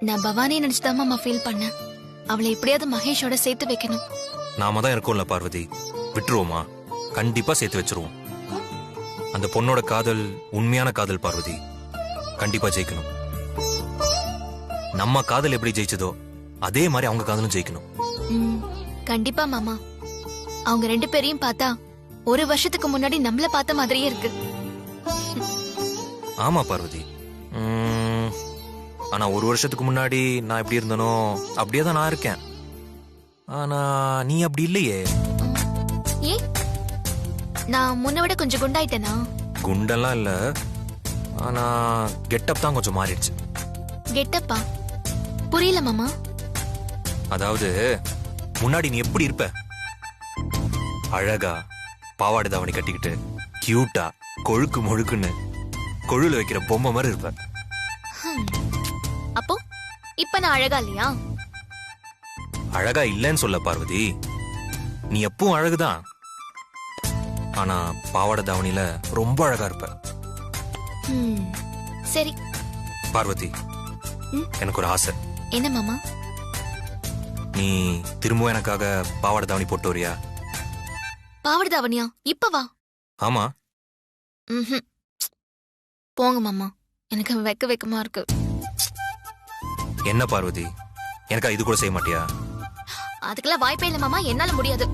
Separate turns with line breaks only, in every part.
நான் பவானி நினைச்சுதான் மாமா ஃபீல் பண்ணேன். அவளை எப்படியாவது மகேஷோட சேர்த்து வைக்கணும்.
நாம தான் இருக்கோம்ல பார்வதி, விட்டுருவோமா? கண்டிப்பா சேர்த்து வச்சிருவோம். அந்த பொண்ணோட காதல் உண்மையான காதல் பார்வதி, கண்டிப்பா ஜெயிக்கணும். நம்ம காதல் எப்படி ஜெயிச்சதோ அதே மாதிரி அவங்க காதலும் ஜெயிக்கணும்.
கண்டிப்பா மாமா. அவங்க 2 பேரையும் பார்த்தா 1 வருஷத்துக்கு முன்னாடி நம்மள பார்த்த மாதிரியே இருக்கு.
ஆமா பார்வதி. ஆனா 1 வருஷத்துக்கு முன்னாடி நான் எப்படி இருந்தனோ அப்படியே தான் நான் இருக்கேன். ஆனா நீ அப்படி இல்லையே.
ஏ, நான் முன்ன விட கொஞ்சம் குண்டாயிட்டேனா?
குண்டெல்லாம் இல்ல, ஆனா கெட்டப் தான் கொஞ்சம் மாறிடுச்சு.
கெட்டப்பா? புரியல மாமா.
அதாவது முன்னாடி நீ எப்படி இருப்ப? அழகா பாவாடை தாவணி கட்டிக்கிட்டு கியூட்டா கொழுக்கு முழுக்குன்னு கொழுல வைக்கிற பொம்மை மாதிரி இருப்ப.
அப்போ இப்ப நான் அழகா இல்லையா?
அழகா இல்லன்னு சொல்ல பார்வதி, நீ எப்பவும் அழகுதான். ஆனா பாவாடை தாவணியில ரொம்ப அழகா இருப்ப.
சரி
பார்வதி, எனக்கு ஒரு ஆசை.
என்ன மாமா?
நீ திரும்பவும் எனக்காக பாவாடை தாவணி போட்டு வரியா?
பாவாடை தாவணியா? இப்ப வா.
ஆமா.
போங்க மாமா, எனக்கு வெக்கமா இருக்கு.
என்ன பார்வதி, எனக்கா இது கூட செய்ய மாட்டியா?
அதுக்கெல்லாம் வாய்ப்பே இல்ல மாமா, என்னால முடியாது.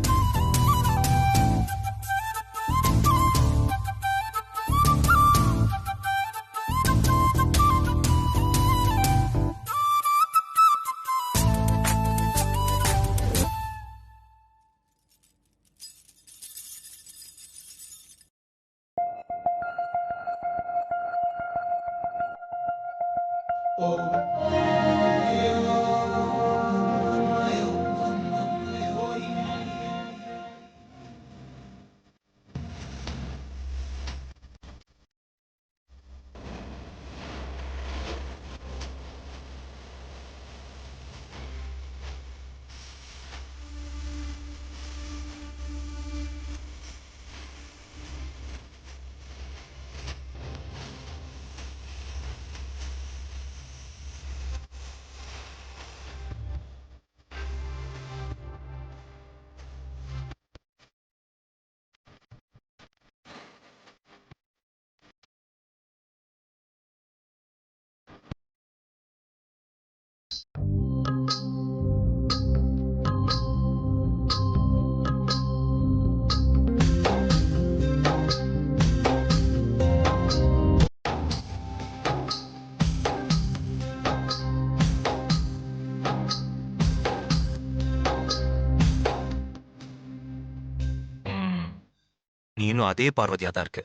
நீ இன்னும் அதே பார்வதியா தான் இருக்கு.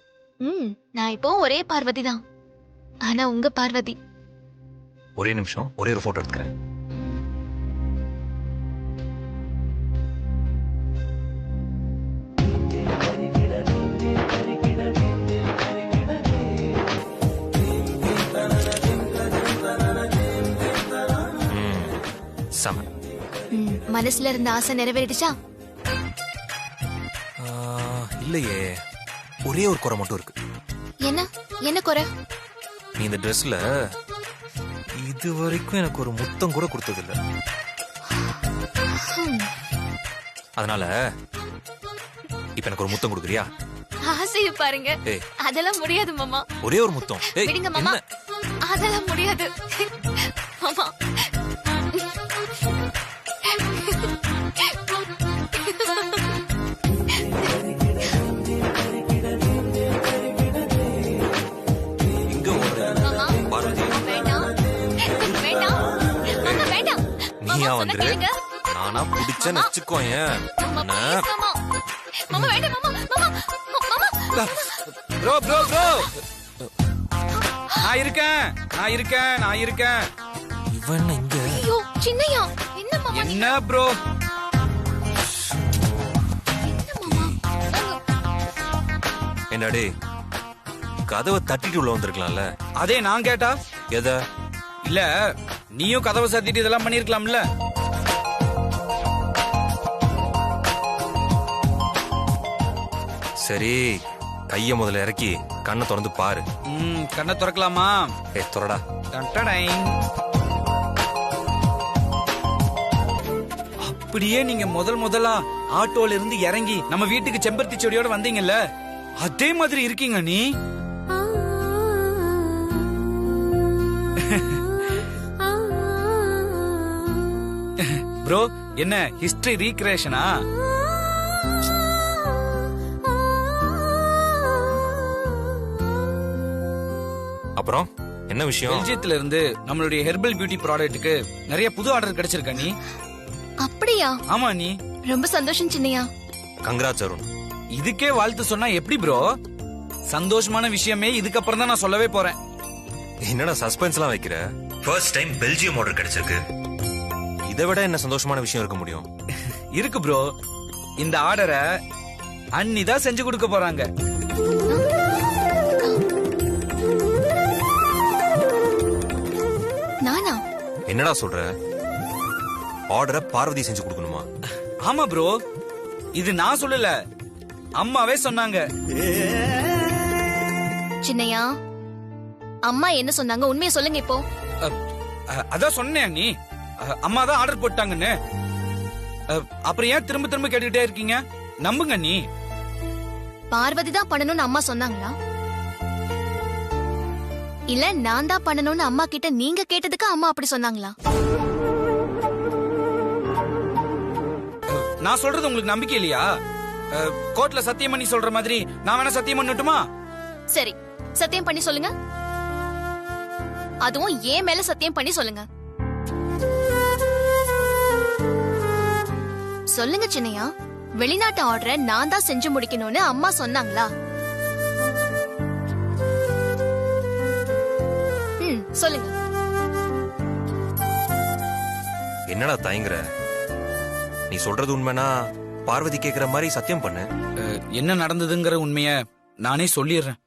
நான் இப்போ ஒரே பார்வதி தான். ஆனா உங்க பார்வதி.
ஒரே நிமிஷம், ஒரே ஒரு போட்டோ எடுத்துக்கிறேன்.
மனசுல இருந்த ஆசை நிறைவேறிடுச்சா?
இல்லையே, ஒரே ஒரு குறை மட்டும் இருக்கு.
என்ன? என்ன குறை?
நீ இந்த ட்ரெஸ்ல இது வரைக்கும் எனக்கு ஒரு முத்தம் கூட கொடுத்தது இல்ல. அதனால இப்ப எனக்கு ஒரு முத்தம் கொடுக்குறியா?
ஆசையை பாருங்க. அதெல்லாம் முடியாது மாமா.
ஒரே ஒரு முத்தம்.
விடுங்க மாமா. அதெல்லாம் முடியாது மாமா.
நீயா வந்துரு, நானா பிடிச்சேன்னு வச்சுக்கோயேன்.
ப்ரோ ப்ரோ ப்ரோ, நான் இருக்கேன்.
இவன் இங்க.
ஐயோ சின்னையா, என்ன மாமா?
என்ன ப்ரோ?
என்னடே, கதவை தட்டிட்டு உள்ள வந்திருக்கலாம்ல.
அதே நான் கேட்டா
எத?
இல்ல, நீயும் கதவை சாத்திட்டு இதெல்லாம் பண்ணிருக்கலாம்ல.
சரி, கைய முதல்ல இறக்கி கண்ணை திறந்து பாரு.
கண்ணை திறக்கலாமா?
துறடா.
அப்படியே நீங்க முதலா ஆட்டோல இருந்து இறங்கி நம்ம வீட்டுக்கு செம்பருத்தி செடியோட வந்தீங்கல்ல, அதே மாதிரி இருக்கீங்க நீ. ப்ரோ, என்ன ஹிஸ்டரி ரீக்ரியேஷனா?
அப்புறம் என்ன விஷயம்?
பெல்ஜியத்துல இருந்து நம்மளுடைய ஹெர்பல் பியூட்டி ப்ராடக்ட்டுக்கு நிறைய புது ஆர்டர் கிடைச்சிருக்கா நீ.
அப்படியா?
ஆமா நீ.
ரொம்ப சந்தோஷம் சின்னையா.
கங்க்ராட்ஸ் அருண்.
இதுக்கே வாழ்த்து சொன்னா எப்படி ப்ரோ? சந்தோஷமான விஷயமே இதுக்கப்புறம் தான் நான் சொல்லவே போறேன்.
என்னடா சஸ்பென்ஸ்லாம் வைக்கிற? ஃபர்ஸ்ட் டைம் பெல்ஜியம் ஆர்டர் கிடைச்சிருக்கு. இதை விட என்ன சந்தோஷமான விஷயம் இருக்க முடியும்?
இருக்கு ப்ரோ. இந்த ஆர்டரை அண்ணி தான் செஞ்சு கொடுக்க போறாங்க.
நானா?
என்னடா சொல்ற? ஆர்டரை பார்வதி செஞ்சு கொடுக்கணுமா?
ஆமா ப்ரோ, இது நான் சொல்லல, அம்மாவே சொன்னாங்க.
சின்னையா, அம்மா என்ன சொன்னாங்க? உண்மையை சொல்லுங்க இப்போ.
அதான் சொன்னேன் நீ, அம்மா தான் ஆர்டர் போட்டாங்கன்னு. அப்புறம் ஏன் திரும்ப திரும்ப கேட்டுக்கிட்டே இருக்கீங்க? நம்புங்க நீ.
பார்வதி தான் பண்ணணும்னு அம்மா சொன்னாங்களா? இல்ல நான் தான் பண்ணணும்னு அம்மா கிட்ட நீங்க கேட்டதுக்கு அம்மா அப்படி சொன்னாங்களா?
நான் சொல்றது உங்களுக்கு நம்பிக்கை இல்லையா? கோர்ட்ல சத்தியம் பண்ணி சொல்ற மாதிரி நான் வேணா சத்தியம் பண்ணட்டுமா?
சரி, சத்தியம் பண்ணி சொல்லுங்க. அதுவும் ஏன் மேல சத்தியம் பண்ணி சொல்லுங்க. சொல்லுங்க சின்னையா, வெளிநாட்டு ஆர்டரை நான் தான் செஞ்சு முடிக்கணும்னு அம்மா சொன்னாங்களா? சொல்லுங்க.
என்னடா தயங்குற? நீ சொல்றது உண்மைனா பார்வதி கேக்குற மாதிரி சத்தியம் பண்ணு.
என்ன நடந்ததுங்கிற உண்மைய நானே சொல்லிடுறேன்.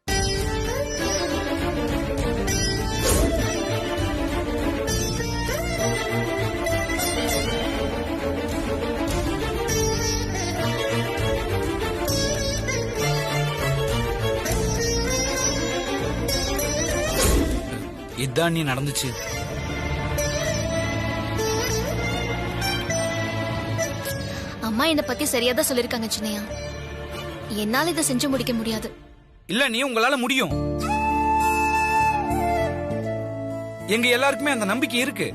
இதான் நீ நடந்துச்சு.
அம்மா என்ன பத்தி சரியாதான் சொல்லிருக்காங்க சின்னையா. என்னால இதை செஞ்சு முடிக்க முடியாது.
இல்ல நீ, உங்களால முடியும். எங்க எல்லாருக்குமே அந்த நம்பிக்கை இருக்கு.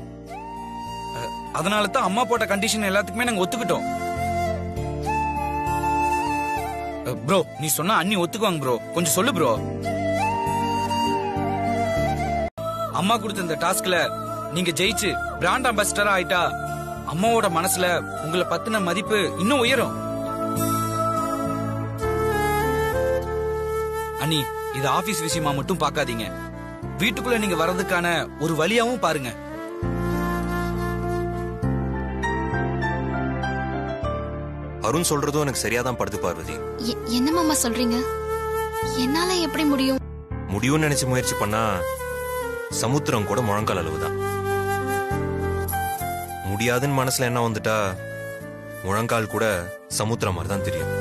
அதனால தான் அம்மா போட்ட கண்டிஷன் எல்லாத்துக்குமே நாங்க ஒத்துக்கிட்டோம். ப்ரோ, நீ சொன்னா அண்ணி ஒத்துக்குவாங்க ப்ரோ. கொஞ்சம் சொல்லு ப்ரோ. அம்மா கொடுத்த இந்த டாஸ்க்ல நீங்க ஜெயிச்சு பிராண்ட் அம்பாசிடரா ஆயிட்டா அம்மாவோட மனசுல உங்களை பத்தின மதிப்பு இன்னும் உயரும். அண்ணி, இது ஆபீஸ் விஷயமா மட்டும் பாக்காதீங்க. வீட்டுக்குள்ள நீங்க வர்றதுக்கான ஒரு வழியாவும் பாருங்க.
அருண் சொல்றதும் எனக்கு சரியாதான் படுது பார்வதி.
என்ன மாமா சொல்றீங்க? என்னால எப்படி முடியும்?
முடியும்னு நினைச்சு முயற்சி பண்ணா சமுத்திரம் கூட முழங்கால் அளவுதான். முடியாதுன்னு மனசுல என்ன வந்துட்டா முழங்கால் கூட சமுத்திரம் மாதிரி தான் தெரியும்.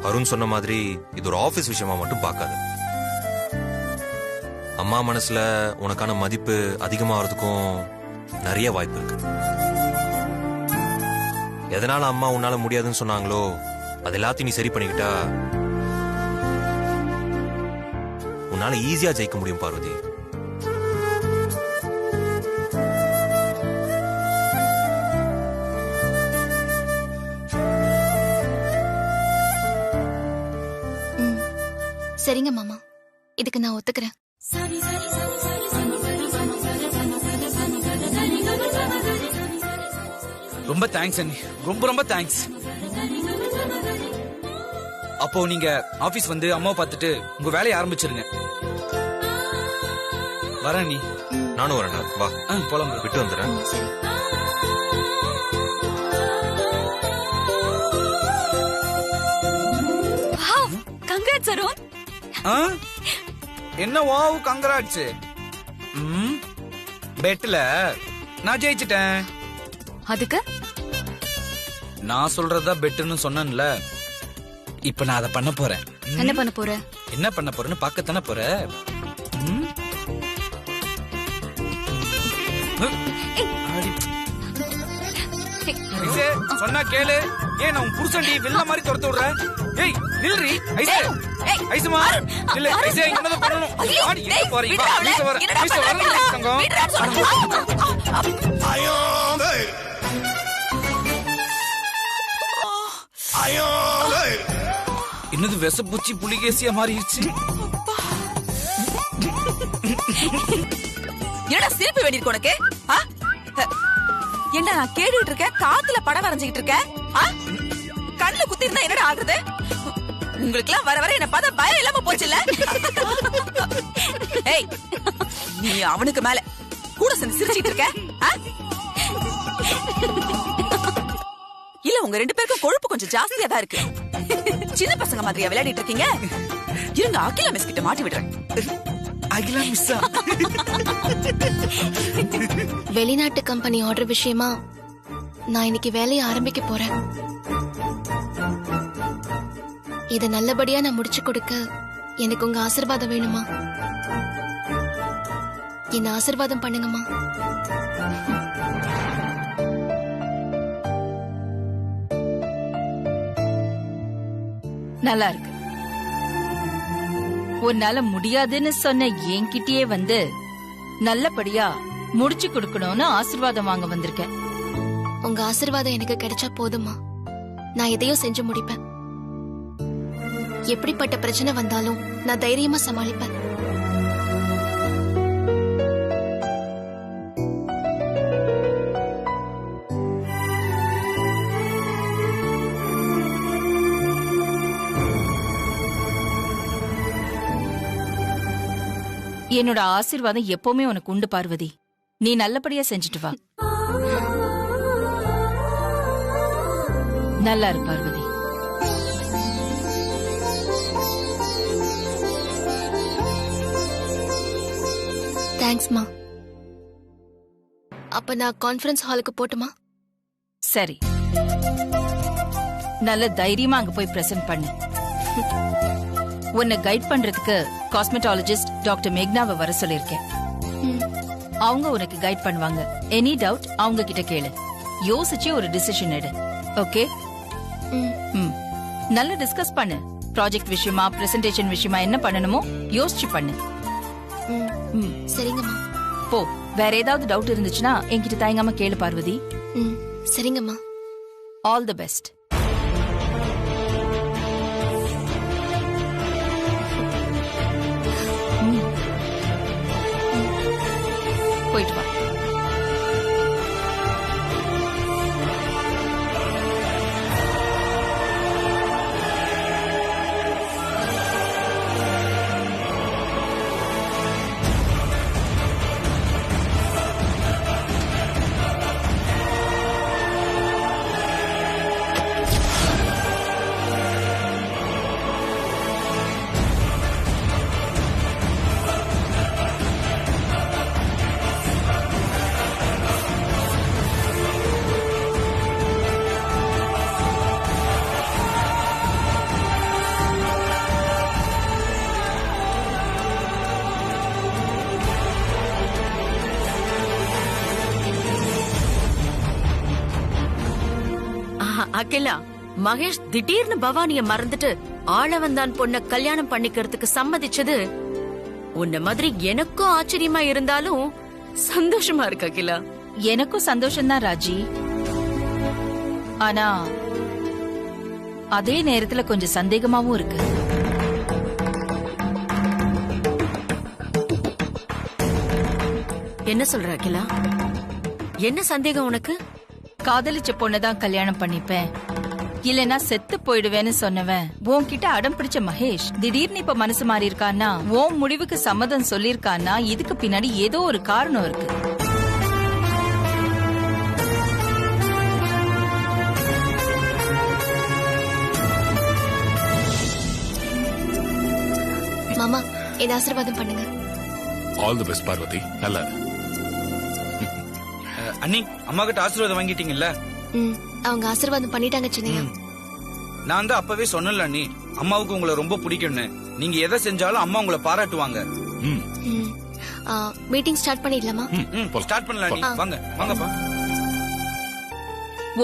அருண் சொன்ன மாதிரி இது ஒரு ஆபீஸ் விஷயமா மட்டும் பார்க்காது. அம்மா மனசுல உனக்கான மதிப்பு அதிகமாகிறதுக்கும் நிறைய வாய்ப்பு இருக்கு. எதனால அம்மா உன்னால முடியாதுன்னு சொன்னாங்களோ அது எல்லாத்தையும் நீ சரி பண்ணிக்கிட்டா உன்னால ஈஸியா ஜெயிக்க முடியும் பார்வதி.
சரிங்க மாமா, இதுக்கு நான் ஒத்துக்கிறேன்.
ரொம்ப தேங்க்ஸ் அண்ணி, ரொம்ப ரொம்ப தேங்க்ஸ். அப்போ நீங்க ஆபீஸ் வந்து அம்மாவை பார்த்துட்டு உங்க வேலையை ஆரம்பிச்சிருங்க. வரேன் நீ.
நானும் வரேன்டா. வா
போலாம்.
விட்டு வந்துடுறேன்.
சரி.
கங்க்ராட்ஸ் அருண்.
என்ன வாவ், கங்க்ராட்ஸ். பெட்ல நான் ஜெயிச்சிட்டேன்.
அதுக்கு
நான் சொல்றதா பெட்டுன்னு சொன்னேன்ல, இப்ப நான் அதை பண்ண போறேன்.
என்ன பண்ண போற?
என்ன பண்ண போறேன்னு பார்க்கத்தானே போற. ஐசே சொன்னா கேளு. ஏன் நான் உன் புருஷன்டி வெள்ள மாதிரி துரத்து விடுற? ஏய் நில்றி ஐசே. ஐசுமா இல்ல ஐசே என்னது பண்ணணும்? ஆடி எங்க போறீங்க? ஐசே வர ஐசே வரல தங்கம்.
ஐயோ ஐயோ
என்னது விஷப்பூச்சி புலிகேசியா மாறிடுச்சு.
என்னடா சிரிப்பு வேண்டியிருக்கு உனக்கு? என்ன நான் கேட்டுட்டு இருக்கேன், காத்துல படம் வரைஞ்சுக்கிட்டு இருக்கேன். கண்ணுல குத்தி இருந்தா என்னடா ஆகுறது? உங்களுக்கு எல்லாம் வர வர என்ன பார்த்தா பயம் இல்லாம போச்சுல்ல? ஏய் நீ அவனுக்கு மேல கூட சேர்ந்து சிரிச்சிட்டு இருக்க. இல்ல உங்க 2 பேருக்கும் கொழுப்பு கொஞ்சம் ஜாஸ்தியா தான் இருக்கு. சின்ன பசங்க மாதிரியா விளையாடிட்டு இருக்கீங்க? இருங்க அகிலா மிஸ் கிட்ட மாட்டி விடுறேன்.
அகிலா மிஸ்ஸா?
வெளிநாட்டு கம்பெனி ஆர்டர் விஷயமா நான் இன்னைக்கு வேலையை ஆரம்பிக்க போறேன். இத நல்லபடியா நான் முடிச்சு கொடுக்க எனக்கு உங்க ஆசீர்வாதம் வேணுமா? என்ன ஆசீர்வாதம் பண்ணுங்கம்மா.
நல்லா இருக்கு. உன்னால முடியாதுன்னு சொன்ன என்கிட்டயே வந்து நல்லபடியா முடிச்சு கொடுக்கணும்னு ஆசீர்வாதம் வாங்க வந்திருக்கேன்.
உங்க ஆசீர்வாதம் எனக்கு கிடைச்சா போதுமா, நான் எதையோ செஞ்சு முடிப்பேன். எப்படிப்பட்ட பிரச்சனை வந்தாலும் நான் தைரியமா சமாளிப்பேன்.
என்னோட ஆசீர்வாதம் எப்பவுமே உனக்கு உண்டு பார்வதி. நீ நல்லபடியா செஞ்சுட்டு வா. நல்லா இரு பார்வதி.
தேங்க்ஸ்மா. அப்ப நான் கான்ஃபரன்ஸ் ஹாலுக்கு போட்டுமா?
சரி, நல்ல தைரியமா அங்க போய் பிரசன்ட் பண்ணு. உன்னை கைட் பண்றதுக்கு காஸ்மெட்டாலஜிஸ்ட் டாக்டர் மேக்னாவை வர சொல்லிருக்கேன். அவங்க உனக்கு கைட் பண்ணுவாங்க. எனி டவுட் அவங்க கிட்ட கேளு. யோசிச்சு ஒரு டிசிஷன் எடு. ஓகே? நல்லா டிஸ்கஸ் பண்ணு. ப்ராஜெக்ட் விஷயமா, பிரசன்டேஷன் விஷயமா என்ன பண்ணணுமோ யோசிச்சு பண்ணு.
சரிங்கம்மா.
போ. வேற ஏதாவது டவுட் இருந்துச்சுன்னா என்கிட்ட தயங்காம கேளு பார்வதி.
சரிங்கம்மா.
All the best. போயிட்டு வா.
அகிலா, மகேஷ் திடீர்னு பவானிய மறந்துட்டு ஆளவந்தான் பொண்ண கல்யாணம் பண்ணிக்கிறதுக்கு சம்மதிச்சது உன்ன மாதிரி எனக்கும் ஆச்சரியமா இருந்தாலும் சந்தோஷமா இருக்கு அகிலா.
எனக்கும் சந்தோஷம்தான் ராஜி. ஆனா அதே நேரத்துல கொஞ்சம் சந்தேகமாவும் இருக்கு.
என்ன சொல்ற அகிலா? என்ன சந்தேகம் உனக்கு?
காதலிச்ச பொண்ணதான் கல்யாணம் பண்ணிப்பேன், இல்லனா செத்து போயிடுவேன்னு சொன்னவன் உன்கிட்ட அடம் பிடிச்ச மகேஷ் திடீர்னு இப்ப மனசு மாறி இருக்கான்னா, உன் முடிவுக்கு சம்மதம் சொல்லிருக்கான்னா இதுக்கு பின்னாடி ஏதோ ஒரு காரணம் இருக்கு.
மாமா, என்ன ஆசீர்வாதம் பண்ணுங்க.
All the best Parvati. நல்லா
அண்ணி, அம்மா கிட்ட ஆசீர்வாதம் வாங்கிட்டீங்கல்ல?
அவங்க ஆசீர்வாதம் பண்ணிட்டாங்க சின்னையா.
நான் தான் அப்பவே சொன்னல அண்ணி, அம்மாவுக்கு உங்களை ரொம்ப பிடிக்கும்னு. நீங்க எதை செஞ்சாலும் அம்மா உங்களை பாராட்டுவாங்க.
மீட்டிங் ஸ்டார்ட் பண்ணிடலாமா?
ஸ்டார்ட் பண்ணலாம் அண்ணி. வாங்க வாங்கப்பா.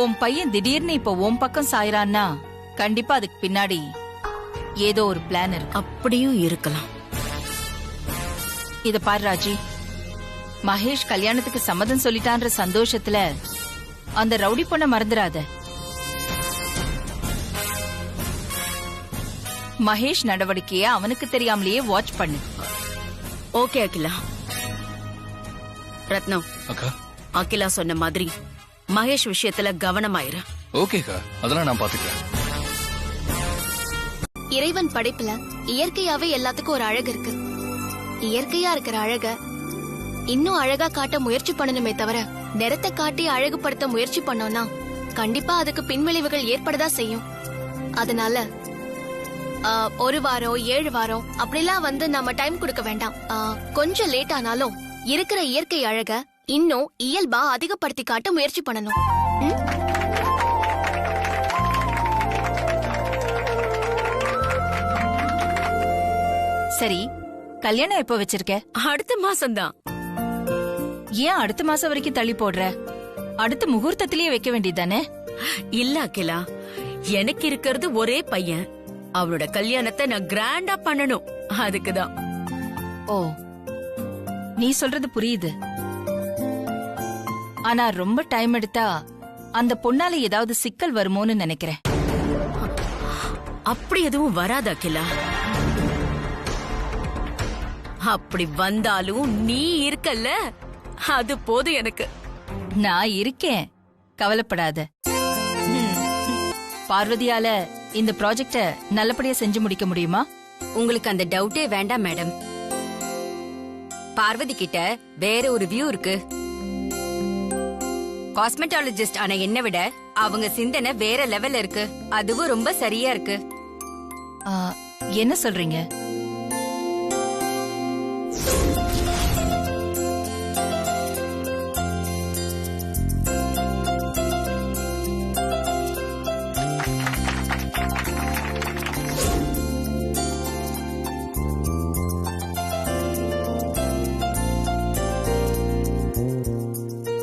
உன் பையன் திடீர்னு இப்ப உன் பக்கம் சாயறான்னா கண்டிப்பா அதுக்கு பின்னாடி ஏதோ ஒரு பிளான் இருக்கு.
அப்படியும் இருக்கலாம்.
இத பாரு ராஜி, மகேஷ் கல்யாணத்துக்கு சம்மதம் சொல்லிட்டான்ற சந்தோஷத்துல அந்த ரவுடி பொண்ண மறந்துடாத. மகேஷ் நடவடிக்கைய அவனுக்கு தெரியாமலேயே வாட்ச் பண்ணு.
ஓகே அகிலா. ரத்னம்,
அக்கா.
அகிலா சொன்ன மாதிரி மகேஷ் விஷயத்துல கவனமாயிரு.
ஓகேக்கா, அதெல்லாம் நான் பாத்துக்கிறேன்.
இறைவன் படைப்புல இயற்கையாவே எல்லாத்துக்கும் ஒரு அழகு இருக்கு. இயற்கையா இருக்கிற அழக இன்னும் அழகா காட்ட முயற்சி பண்ணணுமே தவிர நிறத்தை காட்டி அழகுபடுத்த முயற்சி பண்ணோம்னா கண்டிப்பா அதுக்கு பின்விளைவுகள் ஏற்படதா செய்யும். அதனால 1 வாரம் 7 வாரம் அப்படிலாம் நம்ம டைம் கொடுக்க வேண்டாம். கொஞ்சம் லேட் ஆனாலும் இருக்கிற இயற்கை அழக இன்னும் இயல்பா அதிகப்படுத்தி காட்ட முயற்சி பண்ணணும்.
சரி, கல்யாணம் எப்போ வச்சிருக்க?
அடுத்த மாசம்தான்.
ஏன் அடுத்த மாசம் வரைக்கும் தள்ளி போடுற? அடுத்த முகூர்த்தத்திலேயே வைக்க வேண்டியதானே?
இல்ல அகிலா, எனக்கு இருக்கிறது ஒரே பையன். அவளோட கல்யாணத்தை நான் கிராண்டா பண்ணணும். அதுக்குதான்.
ஓ, நீ சொல்றது புரியுது. ஆனா ரொம்ப டைம் எடுத்தா அந்த பொண்ணால ஏதாவது சிக்கல் வருமோன்னு நினைக்கிறேன்.
அப்படி எதுவும் வராது அகிலா. அப்படி வந்தாலும் நீ இருக்கல்ல, அது போதும் எனக்கு.
நான் இருக்கேன், கவலைப்படாத. பார்வதியால இந்த ப்ராஜெக்ட நல்லபடியா செஞ்சு முடிக்க முடியுமா?
உங்களுக்கு அந்த டவுட்டே வேண்டாம் மேடம். பார்வதி கிட்ட வேற ஒரு வியூ இருக்கு. காஸ்மெட்டாலஜிஸ்ட் ஆனா என்ன விட அவங்க சிந்தனை வேற லெவல்ல இருக்கு. அதுவும் ரொம்ப சரியா இருக்கு.
என்ன சொல்றீங்க?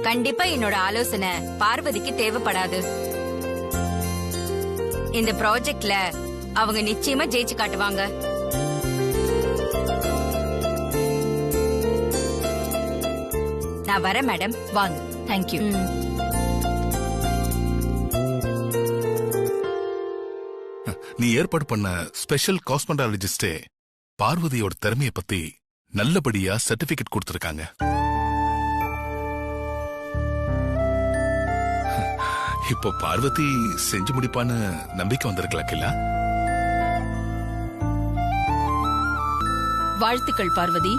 கண்டிப்பா என்னோட ஆலோசனை பார்வதிக்கு தேவைப்படாது. இந்த ப்ராஜெக்ட்ல அவங்க நிச்சயமா ஜெயிச்சு காட்டுவாங்க. நான் வரேன் மேடம்.
வாங்க. தேங்க்யூ.
நீ ஏற்பாடு பண்ண ஸ்பெஷல் காஸ்மெட்டாலஜிஸ்டே பார்வதியோட திறமைய பத்தி நல்லபடியா சர்டிபிகேட் கொடுத்திருக்காங்க. இப்போ பார்வதி செஞ்சு முடிப்பான்னு நம்பிக்கை வந்திருக்கல.
வாழ்த்துக்கள் பார்வதி.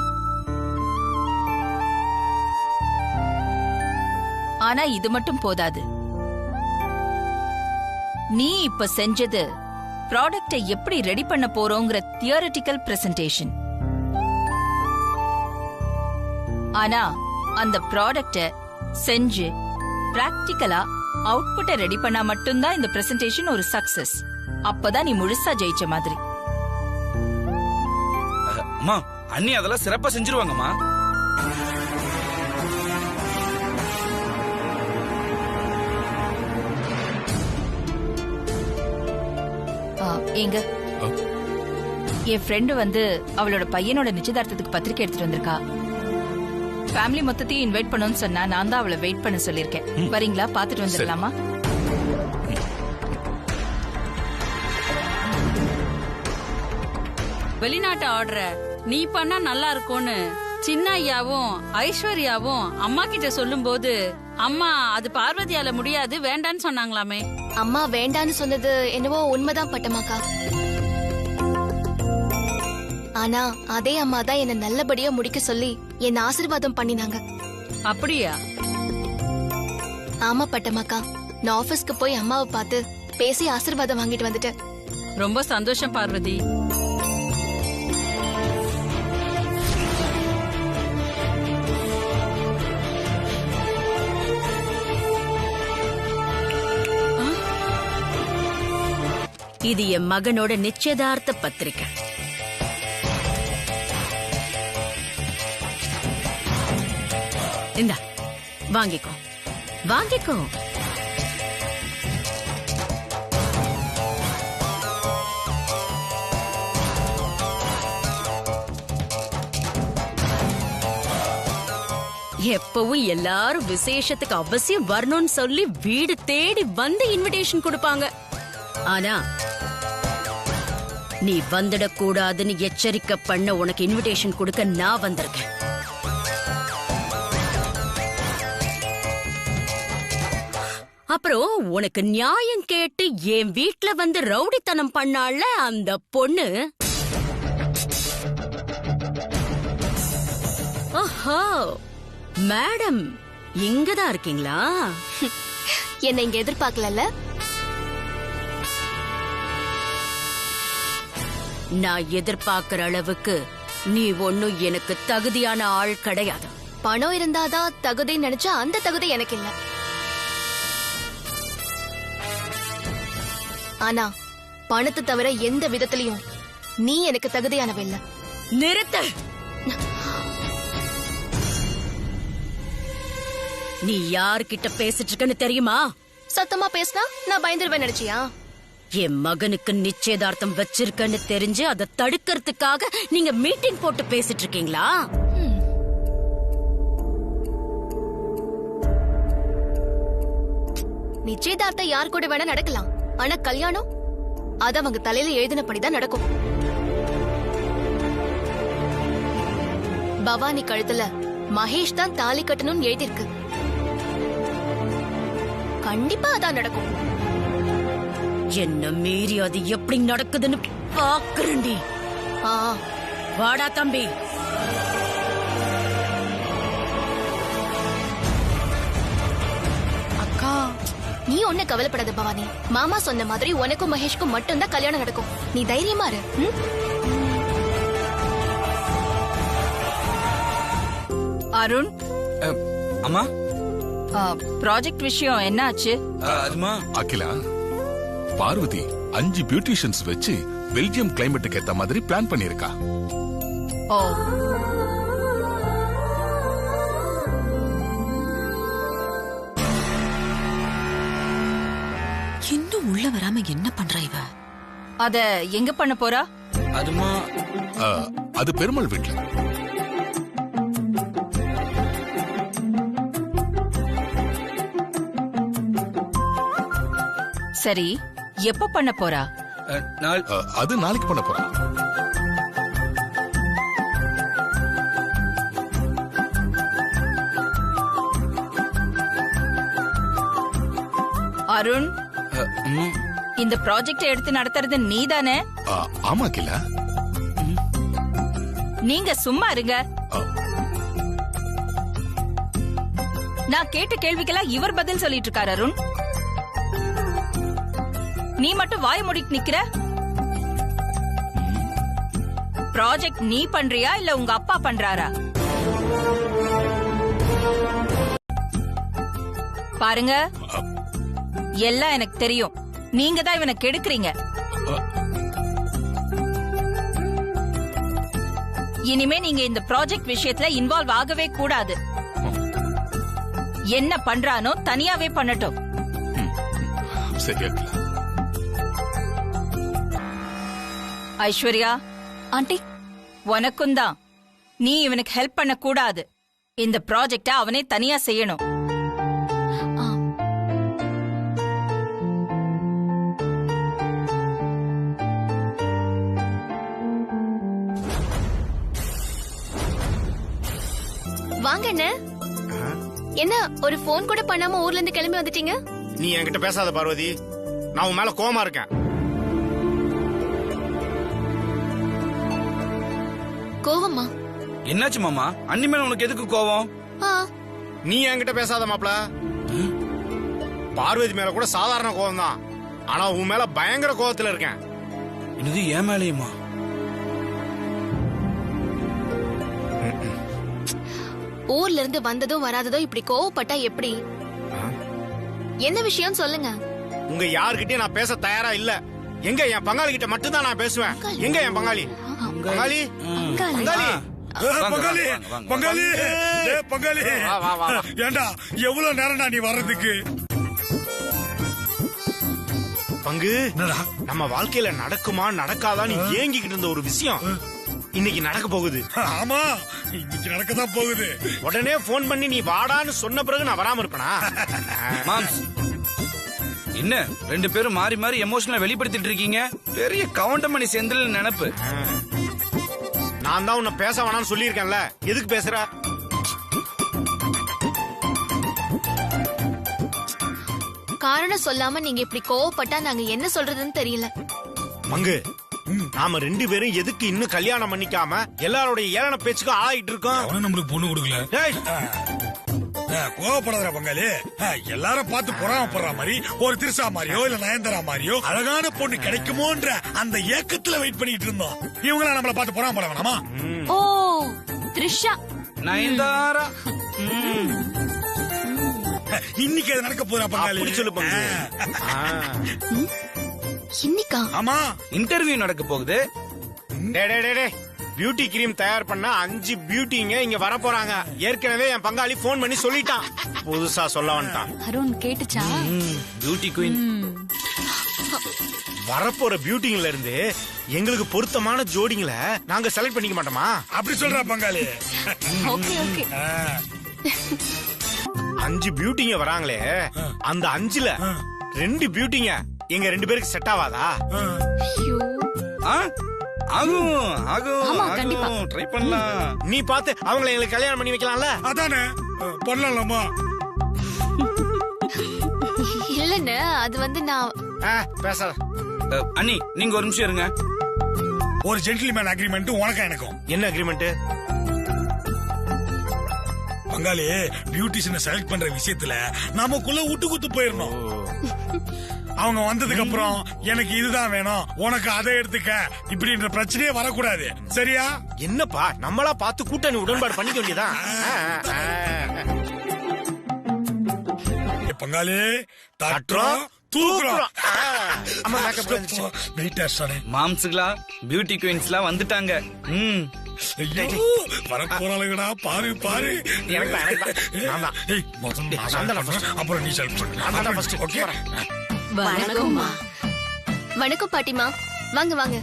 ஆனா இது மட்டும் போதாது. நீ இப்ப செஞ்சது ப்ராடக்ட்டை எப்படி ரெடி பண்ண போறோங்கிற தியரிட்டிக்கல் பிரசன்டேஷன். ஆனா அந்த ப்ராடக்ட்டை செஞ்சு பிராக்டிகலா அவுட்புட்டை ரெடி பண்ணா மட்டும்தான் இந்த பிரசன்டேஷன் ஒரு சக்சஸ். அப்பதான் நீ முழுசா ஜெயிச்ச மாதிரி.
அம்மா, அண்ணி அதெல்லாம் சிறப்பா செஞ்சிருவாங்கம்மா.
எங்க என் ஃப்ரெண்டு அவளோட பையனோட நிச்சயதார்த்தத்துக்கு பத்திரிக்கை எடுத்துட்டு வந்திருக்கா. ஃபேமிலி மொத்தத்தையும் இன்வைட் பண்ணணும்னு சொன்னா நான் தான் அவளை வெயிட் பண்ண சொல்லிருக்கேன். வரீங்களா? பாத்துட்டு வந்துடலாமா?
வெளிநாட்டு ஆர்டர் நீ பண்ணா நல்லா இருக்கும்னு சின்ன ஐயாவும் ஐஸ்வர்யாவும் அம்மா கிட்ட சொல்லும் போது அம்மா அது பார்வதியால முடியாது வேண்டான்னு சொன்னாங்களாமே.
அம்மா வேண்டான்னு சொன்னது என்னவோ உண்மைதான் பட்டமாக்கா. ஆனா அதே அம்மா தான் என்ன நல்லபடியா முடிக்க சொல்லி என்ன ஆசீர்வாதம் பண்ணினாங்க.
அப்படியா?
ஆமா பட்டமாக்கா, நான் ஆபீஸ்க்கு போய் அம்மாவை பார்த்து பேசி ஆசீர்வாதம் வாங்கிட்டு வந்துட்டேன்.
ரொம்ப சந்தோஷம் பார்வதி.
இது என் மகனோட நிச்சயதார்த்த பத்திரிக்கை. இந்தா வாங்கிக்கோ, வாங்கிக்கோ. எப்பவும் எல்லாரும் விசேஷத்துக்கு அவசியம் வரணும்னு சொல்லி வீடு தேடி வந்து இன்விடேஷன் கொடுப்பாங்க. ஆனா நீ வந்துடக்கூடாதுன்னு எச்சரிக்கை பண்ண உனக்கு இன்விடேஷன் கொடுக்க நான் வந்திருக்கேன். அப்புறம் உனக்கு நியாயம் கேட்டு என் வீட்ல வந்து ரவுடித்தனம் பண்ணால அந்த பொண்ணு. ஓஹோ, மேடம் இங்கதான் இருக்கீங்களா?
என்ன இங்க எதிர்பார்க்கல.
நான் எதிர்பார்க்கிற அளவுக்கு நீ ஒன்னும் எனக்கு தகுதியான ஆள் கிடையாது.
பணம் இருந்தாதான் தகுதி நினைச்சா அந்த தகுதி எனக்கு இல்ல. ஆனா பணத்தை தவிர எந்த விதத்திலையும் நீ எனக்கு தகுதியானவ இல்ல.
நிறுத்து. நீ யார்கிட்ட பேசிட்டு இருக்கன்னு தெரியுமா?
சத்தமா பேசினா நான் பயந்துருவேன் நினைச்சியா?
என் மகனுக்கு நிச்சயதார்த்தம் வச்சிருக்கன்னு தெரிஞ்சு அதை தடுக்கிறதுக்காக நீங்க மீட்டிங் போட்டு பேசிட்டு இருக்கீங்களா?
நிச்சயதார்த்தம் யார் கூட வேணா நடக்கலாம். ஆனா கல்யாணம் அது அவங்க தலையில எழுதினபடிதான் நடக்கும். பவானி கழுத்துல மகேஷ் தான் தாலி கட்டணும்னு எழுதிருக்கு. கண்டிப்பா அதான் நடக்கும்.
என்ன மீறி அது எப்படி நடக்குதுன்னு பாக்குறேன்டி. வாடா தம்பி.
அக்கா நீ ஒண்ணு கவலைப்படாத பவானி. மாமா சொன்ன மாதிரி உனக்கும் மகேஷ்க்கும் மட்டும்தான் கல்யாணம் நடக்கும். நீ தைரியமா இரு.
அருண்,
அம்மா
ப்ராஜெக்ட் விஷயம் என்ன ஆச்சு?
அகிலா, பார்வதி 5 பியூட்டிஷியன்ஸ் வச்சு பெல்ஜியம் கிளைமேட்டுக்கு ஏத்த மாதிரி பிளான் பண்ணிருக்கா.
ஓ,
இன்னும் உள்ள வராம என்ன பண்றா இவ?
அத எங்க பண்ண போறா?
அதுமா
அது பெருமாள் வீட்டுல.
சரி, எப்ப பண்ண போறா?
அது நாளைக்கு பண்ண போறா.
அருண், இந்த ப்ராஜெக்ட் எடுத்து நடத்துறது நீதானே?
ஆமா அகிலா.
நீங்க சும்மா இருங்க. நான் கேட்ட கேள்விக்கெல்லாம் இவர் பதில் சொல்லிட்டு இருக்காரு. அருண், நீ மட்டும் வாய மூடிட்டு நிக்கிற. ப்ராஜெக்ட் நீ பண்றியா இல்ல உங்க அப்பா பண்றாரா? பாருங்க, எல்லாம் எனக்கு தெரியும். நீங்க தான் இவனை கெடுக்குறீங்க. இனிமே நீங்க இந்த ப்ராஜெக்ட் விஷயத்துல இன்வால்வ் ஆகவே கூடாது. என்ன பண்றானோ தனியாவே பண்ணட்டும்.
சரி அகிலா.
ஐஸ்வர்யா
ஆண்டி,
உனக்கும் தான். நீ இவனுக்கு ஹெல்ப் பண்ண கூடாது. இந்த ப்ராஜெக்ட அவனே தனியா செய்யணும்.
வாங்க என்ன என்ன ஒரு போன் கூட பண்ணாம ஊர்ல இருந்து கிளம்பி வந்துட்டீங்க?
நீ என்கிட்ட பேசாத பார்வதி. நான் உன் மேல கோவமா இருக்கேன்.
கோவமா?
என்னாச்சு மாமா? அண்ணி மேல உனக்கு எதுக்கு கோவம்?
நீ என்கிட்ட பேசாத மாப்ள. பார்வதி மேல கூட சாதாரண கோவம் தான். ஆனா உன் மேல பயங்கர கோவத்துல இருக்கேன்.
இது ஏன் மேலேயுமா?
ஊர்ல இருந்து வந்ததும் வராததும் இப்படி கோவப்பட்டா எப்படி? என்ன விஷயம் சொல்லுங்க.
உங்க யார்கிட்டயும் நான் பேச தயாரா இல்ல. எங்க என் பங்காளி கிட்ட மட்டும் தான் நான் பேசுவேன். எங்க என் பங்காளி? பங்காளி பங்காளி
பங்காளி பங்காளி பங்காளி ஏண்டா எவ்வளவு நேரம்டா நீ வர்றதுக்கு?
பங்கு
என்னடா
நம்ம வாழ்க்கையில நடக்குமா நடக்காதான்னு ஏங்கிக்கிட்டு இருந்த ஒரு விஷயம் இன்னைக்கு நடக்க போகுது.
ஆமா இன்னைக்கு நடக்கதான் போகுது.
உடனே போன் பண்ணி நீ வாடான்னு சொன்ன பிறகு நான் வராம இருப்பேனா?
மாம்ஸ் என்ன 2 பேரும் மாறி மாறி எமோஷனலா வெளிப்படுத்திட்டு இருக்கீங்க? பெரிய கவுண்டமணி செந்தில் நினைப்பு.
நான் தான் உன்னை பேச வேணாம்னு சொல்லியிருக்கேன்ல, எதுக்கு பேசுற?
காரணம் சொல்லாம நீங்க இப்படி கோவப்பட்டா நாங்க என்ன சொல்றதுன்னு தெரியல.
மங்கு, நாம 2 பேரும் எதுக்கு இன்னும் கல்யாணம் பண்ணிக்காம எல்லாரோடைய ஏளன பேச்சுக்கு ஆளாயிட்டு இருக்கோம்?
அவனும் நம்மளுக்கு பொண்ணு கொடுக்கல.
டேய்,
கோவப்படாத பங்காளி. எல்லாரும் பார்த்து பொறாமப்படுற மாதிரி ஒரு திருசா மாதிரியோ இல்ல நயன்தாரா மாதிரியோ அழகான பொண்ணு கிடைக்குமோன்ற அந்த ஏக்கத்துல வெயிட் பண்ணிட்டு இருந்தோம். இவங்களா நம்மள பார்த்து பொறாமப்பட வேணாமா?
ஓ த்ரிஷா
நயன்தாரா
இன்னைக்கு அது நடக்க போறா பங்காளி.
அப்படி சொல்லு பங்கு.
இன்னிக்கா?
ஆமா
இன்டர்வியூ நடக்க போகுது.
பியூட்டி கிரீம் தயார் பண்ண 5 பியூட்டிங்க இங்க வர போறாங்க. ஏற்கனவே என் பங்காளி போன் பண்ணி சொல்லிட்டான். புதுசா சொல்ல வந்துட்டான்.
அருண் கேட்டுச்சா?
பியூட்டி குயின்
வரப்போற பியூட்டிங்ல இருந்து எங்களுக்கு பொருத்தமான ஜோடிங்களை நாங்க செலக்ட் பண்ணிக்க மாட்டோமா?
அப்படி சொல்றா பங்காளி.
Okay okay.
5 பியூட்டிங்க வராங்களே, அந்த 5ல 2 பியூட்டிங்க எங்க 2 பேருக்கு செட் ஆவாதா?
ஆகும் ட்ரை பண்ணலாம்.
நீ பார்த்து அவங்களை எங்களுக்கு கல்யாணம் பண்ணி வைக்கலாம்ல?
அதானே பண்ணலாமா?
இல்லன்னு அது வந்து நான்
பேசாத.
அண்ணி நீங்க ஒரு நிமிஷம் இருங்க.
ஒரு ஜென்டில்மேன் அக்ரிமெண்ட் உனக்கு எனக்கும்.
என்ன அக்ரிமெண்ட்?
பங்காளி பியூட்டிஷியனை செலக்ட் பண்ற விஷயத்துல நமக்குள்ள விட்டு குத்து போயிடணும். அவங்க வந்ததுக்கு அப்புறம் எனக்கு இதுதான் வேணும், உனக்கு அதை எடுத்துக்க இப்படின்ற பிரச்சனையே வரக்கூடாது. சரியா?
என்னப்பா நம்மளா பார்த்து கூட்டணி உடன்பாடு பண்ணிக்க வேண்டியதான்.
பங்காளி தட்டுறோம் தூக்குறோம்.
மாம்ஸ்களா பியூட்டி குயின்ஸ்லாம் வந்துட்டாங்க.
வரப்போறாளுங்கடா பாரு பாரு. அப்புறம் நீ
வணக்கம்மா. வணக்கம் பாட்டிமா, வாங்க வாங்க.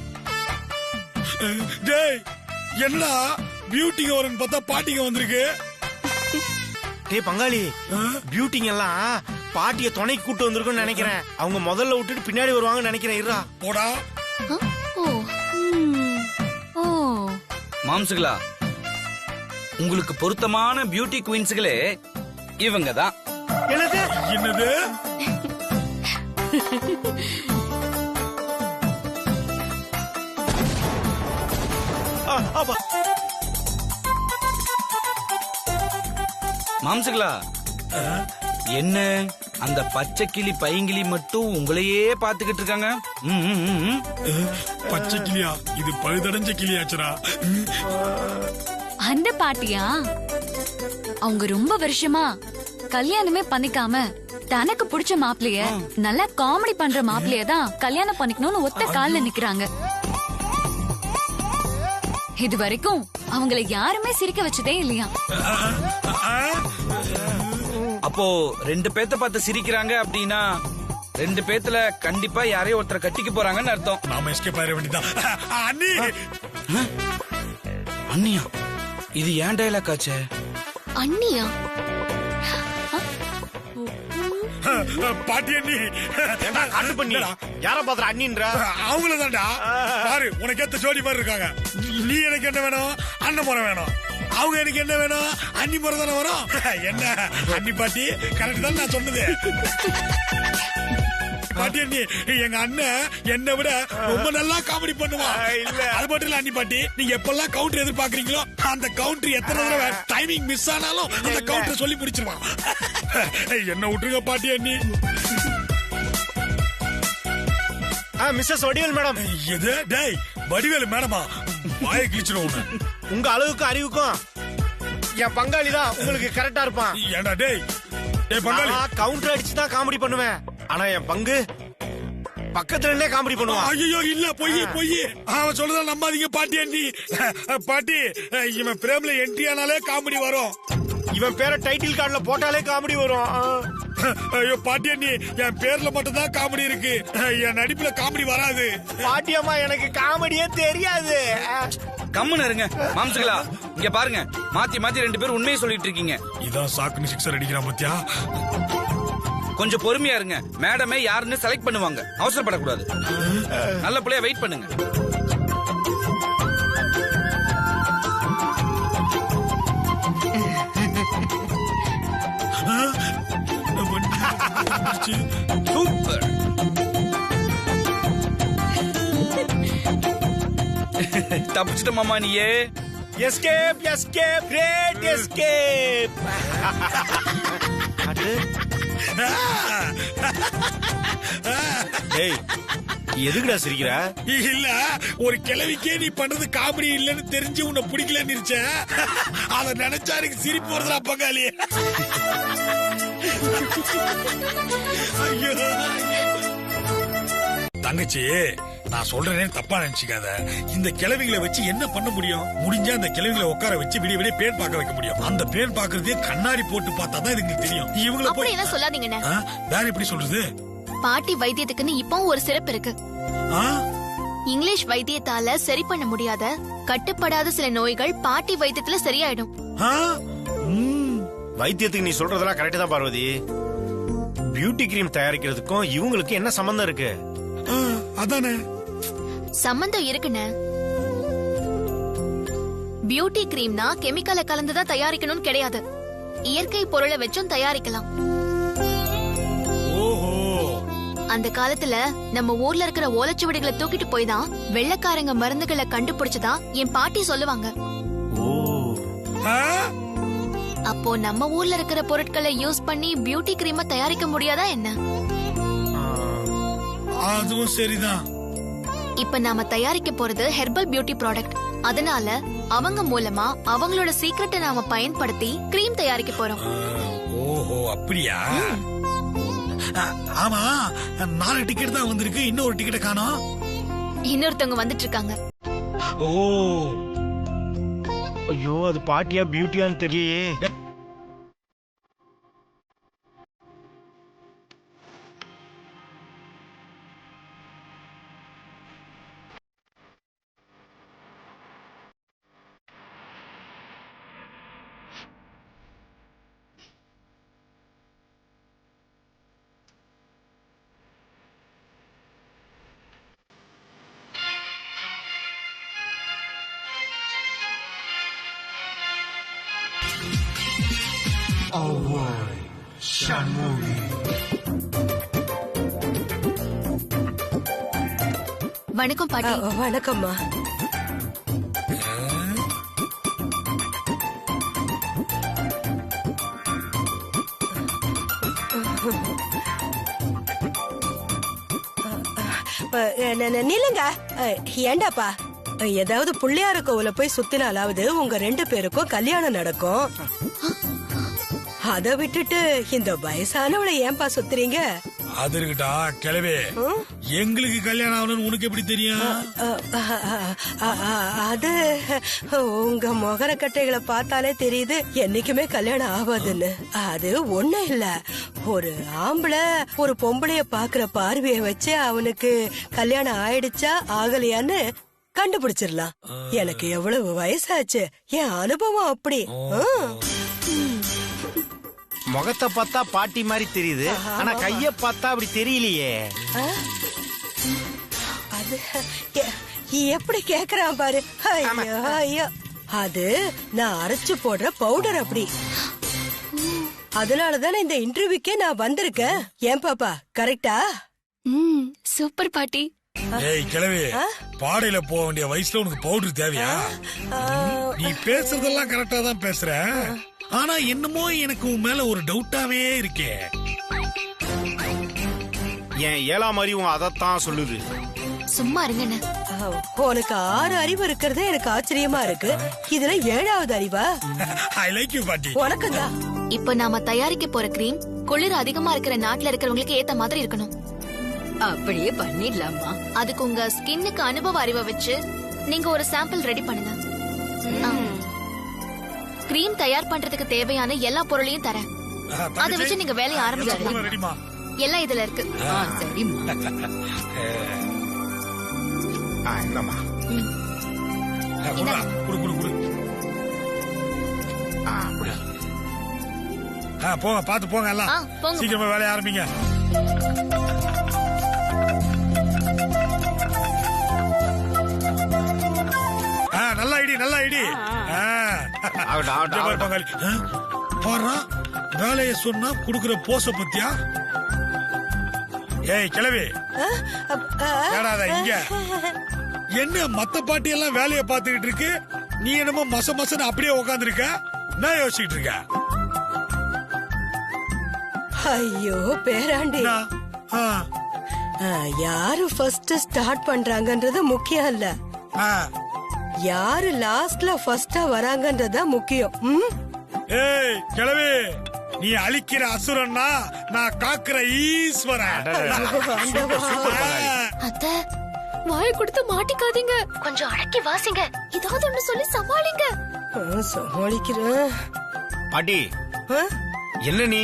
டேய் என்ன பியூட்டிங்க வரன்னு பார்த்தா பாட்டிங்க வந்திருக்கு.
டேய் பங்காளி, பியூட்டிங்க எல்லாம் பாட்டிய துணைக்கு கூட்டு வந்திருக்குன்னு நினைக்கிறேன். அவங்க முதல்ல விட்டுட்டு பின்னாடி வருவாங்கன்னு நினைக்கிறேன். இருடா
போடா.
மாம்ஸ்களா உங்களுக்கு பொருத்தமான பியூட்டி குயின்ஸ்களே இவங்க தான்.
என்னது?
மாம்ஸ்களா என்ன அந்த பச்சை கிளி பைங்கிளி மட்டும் உங்களையே பாத்துக்கிட்டு இருக்காங்க?
பச்சை கிளியா? இது பழுதடைஞ்ச கிளியாச்சுரா.
அந்த பாட்டியா? அவங்க ரொம்ப வருஷமா கல்யாணமே பண்ணிக்காம தனக்கு பிடிச்ச மாப்பிளைய நல்லா காமெடி பண்ற மாப்பிளைய தான் கல்யாணம் பண்ணிக்கணும்னு ஒத்த கால்ல நிக்கிறாங்க. இது வரைக்கும் அவங்கள யாருமே சிரிக்க வச்சதே இல்லையா?
அப்போ 2 பேத்த பார்த்து சிரிக்கிறாங்க அப்படின்னா 2 பேத்துல கண்டிப்பா யாரையும் ஒருத்தரை கட்டிக்க போறாங்கன்னு அர்த்தம்.
நாம எஸ்கேப் ஆயிர வேண்டியதான். அண்ணி
அண்ணியா? இது ஏன் டயலாக் ஆச்சே?
அண்ணியா?
பாட்டி அண்ணி
கண்டு பண்ணி யார பாத்திர அண்ணின்ற?
அவங்கள தான்டா. பாரு உனக்கு ஏத்த ஜோடி மாதிரி இருக்காங்க. நீ எனக்கு என்ன வேணும்? அண்ணன் முறை வேணும். அவங்க எனக்கு என்ன வேணும்? அண்ணி முறை தானே வரும். என்ன அண்ணி பாட்டி கரெக்ட் தான் நான் சொன்னது. பாட்டி அண்ணி எங்க அண்ணன் என்னை விட ரொம்ப நல்லா காமெடி பண்ணுவான். அது மட்டும் இல்ல அண்ணி பாட்டி, நீங்க எப்பெல்லாம் கவுண்டர் எதிர்பார்க்கறீங்களோ அந்த கவுண்டர் எத்தனை தடவை டைமிங் மிஸ் ஆனாலும் அந்த கவுண்டர் சொல்லி முடிச்சிருவான். என்ன விட்டுருங்க பாட்டி அண்ணி.
Mrs Vadivel madam.
எது? டேய் வடிவேல் மேடமா? வாயை கிழிச்சிடும்.
உங்க அளவுக்கும் அறிவுக்கும் என் பங்காளி தான் உங்களுக்கு கரெக்டா இருப்பான்.
ஏண்டா டேய்? டேய் பங்காளி,
கவுண்டர் அடிச்சு தான் காமெடி பண்ணுவேன். ஆனா என் பங்கு பக்கத்துல இருந்தே காமெடி பண்ணுவான்.
ஐயோ இல்ல பொய் பொய். அவன் சொல்றத நம்பாதீங்க பாட்டி அண்ணி. பாட்டி இவன் பிரேம்ல என்ட்ரி ஆனாலே காமெடி வரும்.
இவன் பேரை டைட்டில் கார்டுல போட்டாலே காமெடி வரும்.
ஐயோ பாட்டியண்ணி, என் பேர்ல மட்டும் தான் காமெடி இருக்கு, என் நடிப்புல காமெடி வராது.
பாட்டியம்மா எனக்கு காமெடியே தெரியாது.
கம்முன்னு இருங்க மாம்சுகளா. இங்க பாருங்க, மாத்தி மாத்தி 2 பேரும் உண்மையை சொல்லிட்டு இருக்கீங்க.
இதான் சாக்குன்னு சிக்ஸர் அடிக்கிறான் பத்தியா.
கொஞ்சம் பொறுமையா இருங்க. மேடமே யாருன்னு செலக்ட் பண்ணுவாங்க, அவசரப்படக்கூடாது. நல்ல பிள்ளையா வெயிட் பண்ணுங்க. சூப்பர். தப்பிச்சிட்ட மாமா நீயே.
Escape escape great escape. ஏய் எதுக்குடா சிரிக்கிற?
இல்ல, ஒரு கிழவிக்கே நீ பண்றது காமெடி இல்லன்னு தெரிஞ்சு உன்னை பிடிக்கலன்னு இருச்சேன். அத நினைச்சா எனக்கு சிரிப்பு வருதுடா பங்காளி. ஐயோ தங்கச்சி, நான் சொல்றேனே தப்பா நினைச்சுக்காத. இந்த கிழவிகளை வச்சு என்ன பண்ண முடியும்? முடிஞ்சா அந்த கிழவிகளை உட்கார வச்சு விடிய விடிய பேன் பார்க்க வைக்க முடியும். அந்த பேன் பார்க்கறதே கண்ணாடி போட்டு பார்த்தா தான் இதுங்களுக்கு தெரியும். இவங்களை
அப்படி என்ன சொல்லாதீங்கண்ணே.
வேற எப்படி சொல்றது?
பாட்டி வைத்தியத்துக்குன்னு இப்பவும் ஒரு சிறப்பு இருக்கு. இங்கிலீஷ் வைத்தியத்தால சரி பண்ண முடியாத கட்டுப்படாத சில நோய்கள் பாட்டி வைத்தியத்துல சரியாயிடும்.
வைத்தியத்துக்கு நீ சொல்றதெல்லாம் கரெக்ட் தான் பார்வதி. பியூட்டி கிரீம் தயாரிக்கிறதுக்கும் இவங்களுக்கு என்ன சம்பந்தம் இருக்கு?
அதானே
சம்பந்தம் இருக்குன்னு. பியூட்டி கிரீம்னா கெமிக்கலை கலந்துதான் தயாரிக்கணும்னு கிடையாது. இயற்கை பொருளை வச்சும் தயாரிக்கலாம். அந்த காலத்துல நம்ம ஊர்ல இருக்கிற ஓலைச்சுவடிகளை தூக்கிட்டு போய் தான் வெள்ளைக்காரங்க மருந்துகளை கண்டுபிடிச்சதா என் பாட்டி சொல்லுவாங்க. அப்போ நம்ம ஊர்ல இருக்கிற பொருட்களை யூஸ் பண்ணி பியூட்டி கிரீமை தயாரிக்க முடியாதா என்ன?
அதுவும் சரிதான்.
இப்ப நாம தயாரிக்க போறது ஹெர்பல் பியூட்டி ப்ராடக்ட். அதனால அவங்க மூலமா அவங்களோட சீக்ரெட்டை நாம பயன்படுத்தி கிரீம் தயாரிக்க போறோம்.
ஓஹோ அப்படியா? ஆமா, 4 டிக்கெட் தான் வந்திருக்கு, இன்னொரு டிக்கெட்டை காணோம்.
இன்னொருத்தவங்க வந்துட்டு இருக்காங்க.
ஓ ஐயோ, அது பாட்டியா பியூட்டியான்னு தெரியலையே.
வணக்கம் பாட்டி.
வணக்கம்மா. நில்லுங்க. ஏண்டாப்பா, ஏதாவது பிள்ளையார கோவில போய் சுத்தினாலாவது உங்க 2 பேருக்கும் கல்யாணம் நடக்கும். அத விட்டுட்டு இந்த வயசானவளை ஏன்பா சுத்துறீங்க?
அது இருக்கட்டா கிளவே, எங்களுக்கு கல்யாணம் ஆகணும்னு உனக்கு எப்படி தெரியும்?
அது உங்க முகரக்கட்டைகளை பார்த்தாலே தெரியுது என்னைக்குமே கல்யாணம் ஆகாதுன்னு. அது ஒண்ணும் இல்ல, ஒரு ஆம்பளை ஒரு பொம்பளைய பாக்குற பார்வைய வச்சு அவனுக்கு கல்யாணம் ஆயிடுச்சா ஆகலையான்னு கண்டுபிடிச்சிடலாம். எனக்கு எவ்வளவு வயசாச்சு, என் அனுபவம் அப்படி.
முகத்தை பார்த்தா பாட்டி மாதிரி தெரியுது, ஆனா கைய பார்த்தா அப்படி தெரியலையே.
அது எப்படி கேக்குறான் பாரு. ஐயோ ஐயோ, அது நான் அரைச்சு போடுற பவுடர் அப்படி. அதனாலதானே இந்த இன்டர்வியூக்கே நான் வந்திருக்கேன். ஏன் பாப்பா, கரெக்டா?
சூப்பர் பாட்டி.
ஏய் கிழவி, பாடையில போக வேண்டிய வயசுல உனக்கு பவுடர் தேவையா? நீ பேசுறதெல்லாம் கரெக்டா தான் பேசுற, ஆனா என்னமோ எனக்கு உன் மேல ஒரு டவுட்டாவே இருக்கே.
என் 7ஆம் அறிவு அதத்தான் சொல்லுது.
சும்மா இருங்க.
உனக்கு 6 அறிவு இருக்கிறது எனக்கு ஆச்சரியமா இருக்கு. இதுல 7வது அறிவா?
ஐ லைக் யூ பாட்டி.
உனக்குதான்.
இப்ப நாம தயாரிக்க போற கிரீம் குளிர் அதிகமா இருக்கிற நாட்டுல இருக்கிறவங்களுக்கு ஏத்த மாதிரி இருக்கணும்.
அப்படியே பண்ணிடலாமா?
அதுக்கு உங்க ஸ்கின்னுக்கு அனுபவ அறிவை வச்சு நீங்க ஒரு சாம்பிள் ரெடி பண்ணுங்க. கிரீம் தயார் பண்றதுக்கு தேவையான எல்லா பொருளையும் தரேன். அதை வச்சு நீங்க வேலையை ஆரம்பிச்சிடலாம்.
ரெடிமா?
எல்லாம் இதுல இருக்கு.
சரிம்மா.
என்னம்மா
குடு குடு குடு.
அப்படி
போங்க, பாத்து போங்க எல்லாம்.
போங்க.
சீக்கிரமா வேலையை ஆரம்பிங்க. நல்ல ஐடி, நல்ல ஐடி. பங்காளி பாரு, வேலையை சொன்னா குடுக்கிற போச பத்தியா? ஏய் கிளவி, ஏடாதா இங்க என்ன மத்த பாட்டி எல்லாம் வேலையை பாத்துக்கிட்டு இருக்கு, நீ என்னமோ மச மசன்னு அப்படியே உக்காந்து இருக்க. நான் யோசிச்சுட்டு இருக்க.
ஐயோ பேராண்டி, யாரு ஃபர்ஸ்ட் ஸ்டார்ட் பண்றாங்கன்றது முக்கியம் இல்ல, யாரு லாஸ்ட்ல ஃபர்ஸ்டா வராங்கன்றதா முக்கியம்.
ஏய் கிளவி, நீ அழிக்கிற அசுரன்னா நான் காக்குற ஈஸ்வரன்.
அத்தை வாய கொடுத்து மாட்டிக்காதீங்க, கொஞ்சம் அடக்கி வாசிங்க, ஏதாவது ஒண்ணு சொல்லி சமாளிங்க.
சமாளிக்கிறேன்.
பாட்டி என்ன நீ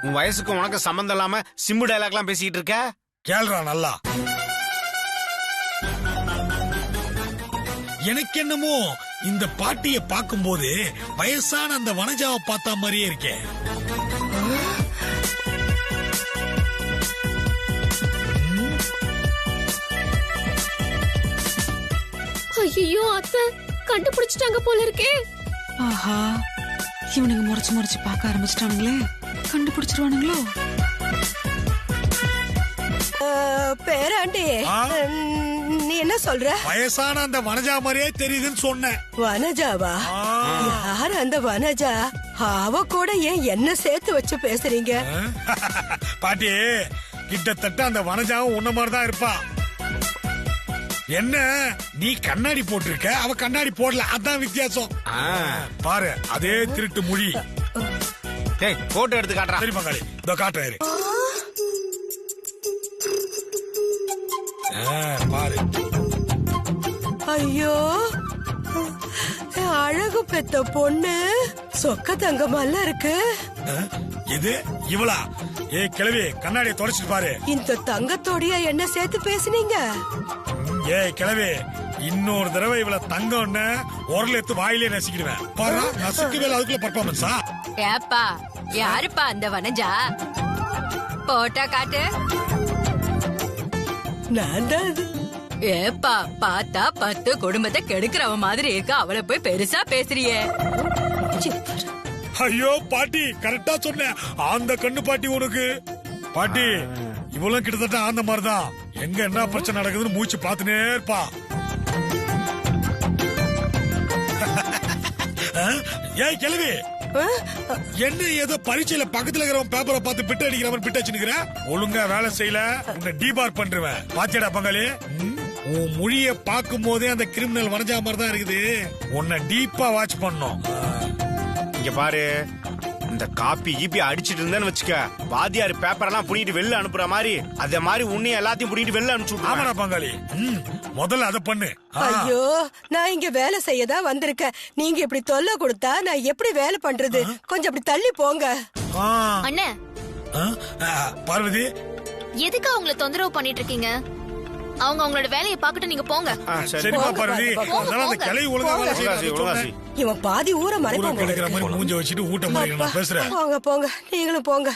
உன் வயசுக்கு உனக்கு சம்பந்தம் இல்லாம சிம்பு டைலாக் எல்லாம் பேசிட்டு இருக்க?
கேள்றா நல்லா. எனக்கு என்னமோ இந்த பாட்டிய பாக்கும்போது வயசான அந்த வனஜாவை பார்த்த மாதிரியே இருக்கேன்.
ஐயோ அத்தை கண்டுபிடிச்சிட்டாங்க போல இருக்கே.
ஆஹா, இவனுங்க முறைச்சு முறைச்சு பார்க்க ஆரம்பிச்சிட்டானுங்களே, கண்டுபிடிச்சிருவானுங்களோ?
பேராண்டி நீ என்ன சொல்ற?
வயசான அந்த வனஜா மாதிரியே தெரியுதுன்னு சொன்னேன்.
வனஜாவா? யார் அந்த வனஜா? அவ கூட ஏன் என்ன சேர்த்து வச்சு பேசுறீங்க?
பாட்டி கிட்டத்தட்ட அந்த வனஜாவும் உன்ன மாதிரிதான் இருப்பா. என்ன நீ கண்ணாடி போட்டிருக்க, அவ கண்ணாடி போடல, அதான் வித்தியாசம். பாரு அதே திருட்டு மொழி.
போட்டோ எடுத்து காட்டுறா.
சரி பங்காளி, இதோ காட்டுறாரு பாரு.
ஐயோ அழகு பெத்த பொண்ணு சொக்க தங்கமல்ல இருக்கு.
இது இவளா? ஏ கிழவி, கண்ணாடியை தொடச்சிட்டு பாரு.
இந்த தங்கத்தோடைய என்ன சேர்த்து பேசுனீங்க?
ஏ கிழவி, இன்னொரு தடவை இவள தங்கம்னு உரல் எடுத்து வாயிலே நசிக்கிடுவேன். பாரு நசுக்கு வேலை, அதுக்குள்ள பர்ஃபார்மன்ஸா?
ஏப்பா யாருப்பா அந்த வனஜா? போட்டா காட்டு.
நான் தான்.
ஏப்பா பார்த்தா 10 குடும்பத்தை கெடுக்கிறவ மாதிரி இருக்க, அவளை போய் பெருசா பேசுறியே.
ஐயோ பாட்டி, கரெக்டா சொன்ன. அந்த கண்ணு பாட்டி உனக்கு. பாட்டி இவளும் கிட்டத்தட்ட ஆந்த மாதிரிதான். எங்க என்ன பிரச்சனை நடக்குதுன்னு மூச்சு பாத்துனே இருப்பா. ஏய் கிழவி, என்ன ஏதோ பரீட்சையில பக்கத்துல இருக்கிறவன் பேப்பரை பார்த்து பிட்டு அடிக்கிறவன் பிட்டு அடிச்சுக்கிற, ஒழுங்கா வேலை செய்யல உன்னை டீபார் பண்றேன். பாத்தியடா பங்காளி, உன் மொழிய பாக்கும் போதே அந்த கிரிமினல் வனஜா மாதிரி தான் இருக்குது. உன்னை டீப்பா வாட்ச் பண்ணும்.
இங்க பாரு, இந்த காப்பி கீப்பி அடிச்சிட்டு இருந்தேன்னு வச்சுக்க, வாத்தியார் பேப்பர் எல்லாம் புடிட்டு வெளில அனுப்புற மாதிரி அதே மாதிரி உன்னையும் எல்லாத்தையும் புடிட்டு வெளில அனுப்பிச்சு.
ஆமாடா பங்காளி, முதல்ல அத பண்ணு.
ஐயோ நான் இங்க வேலை செய்யதான் வந்திருக்கேன். நீங்க இப்படி தொல்லை கொடுத்தா நான் எப்படி வேலை பண்றது? கொஞ்சம் அப்படி தள்ளி போங்க.
அண்ணே
பார்வதி,
எதுக்கு அவங்கள தொந்தரவு பண்ணிட்டு இருக்கீங்க? அவங்க அவங்களோட வேலையை பாக்கட்டு, நீங்க போங்க.
சரிமா பார்வதி, அந்த கிளை ஒழுங்கா வேலை செய்யறாங்க.
இவன் பாதி ஊரை மறைப்பான்
கிடைக்கிற மாதிரி மூஞ்ச வச்சுட்டு ஊட்ட மாதிரி நான் பேசுறேன்.
போங்க போங்க, நீங்களும் போங்க.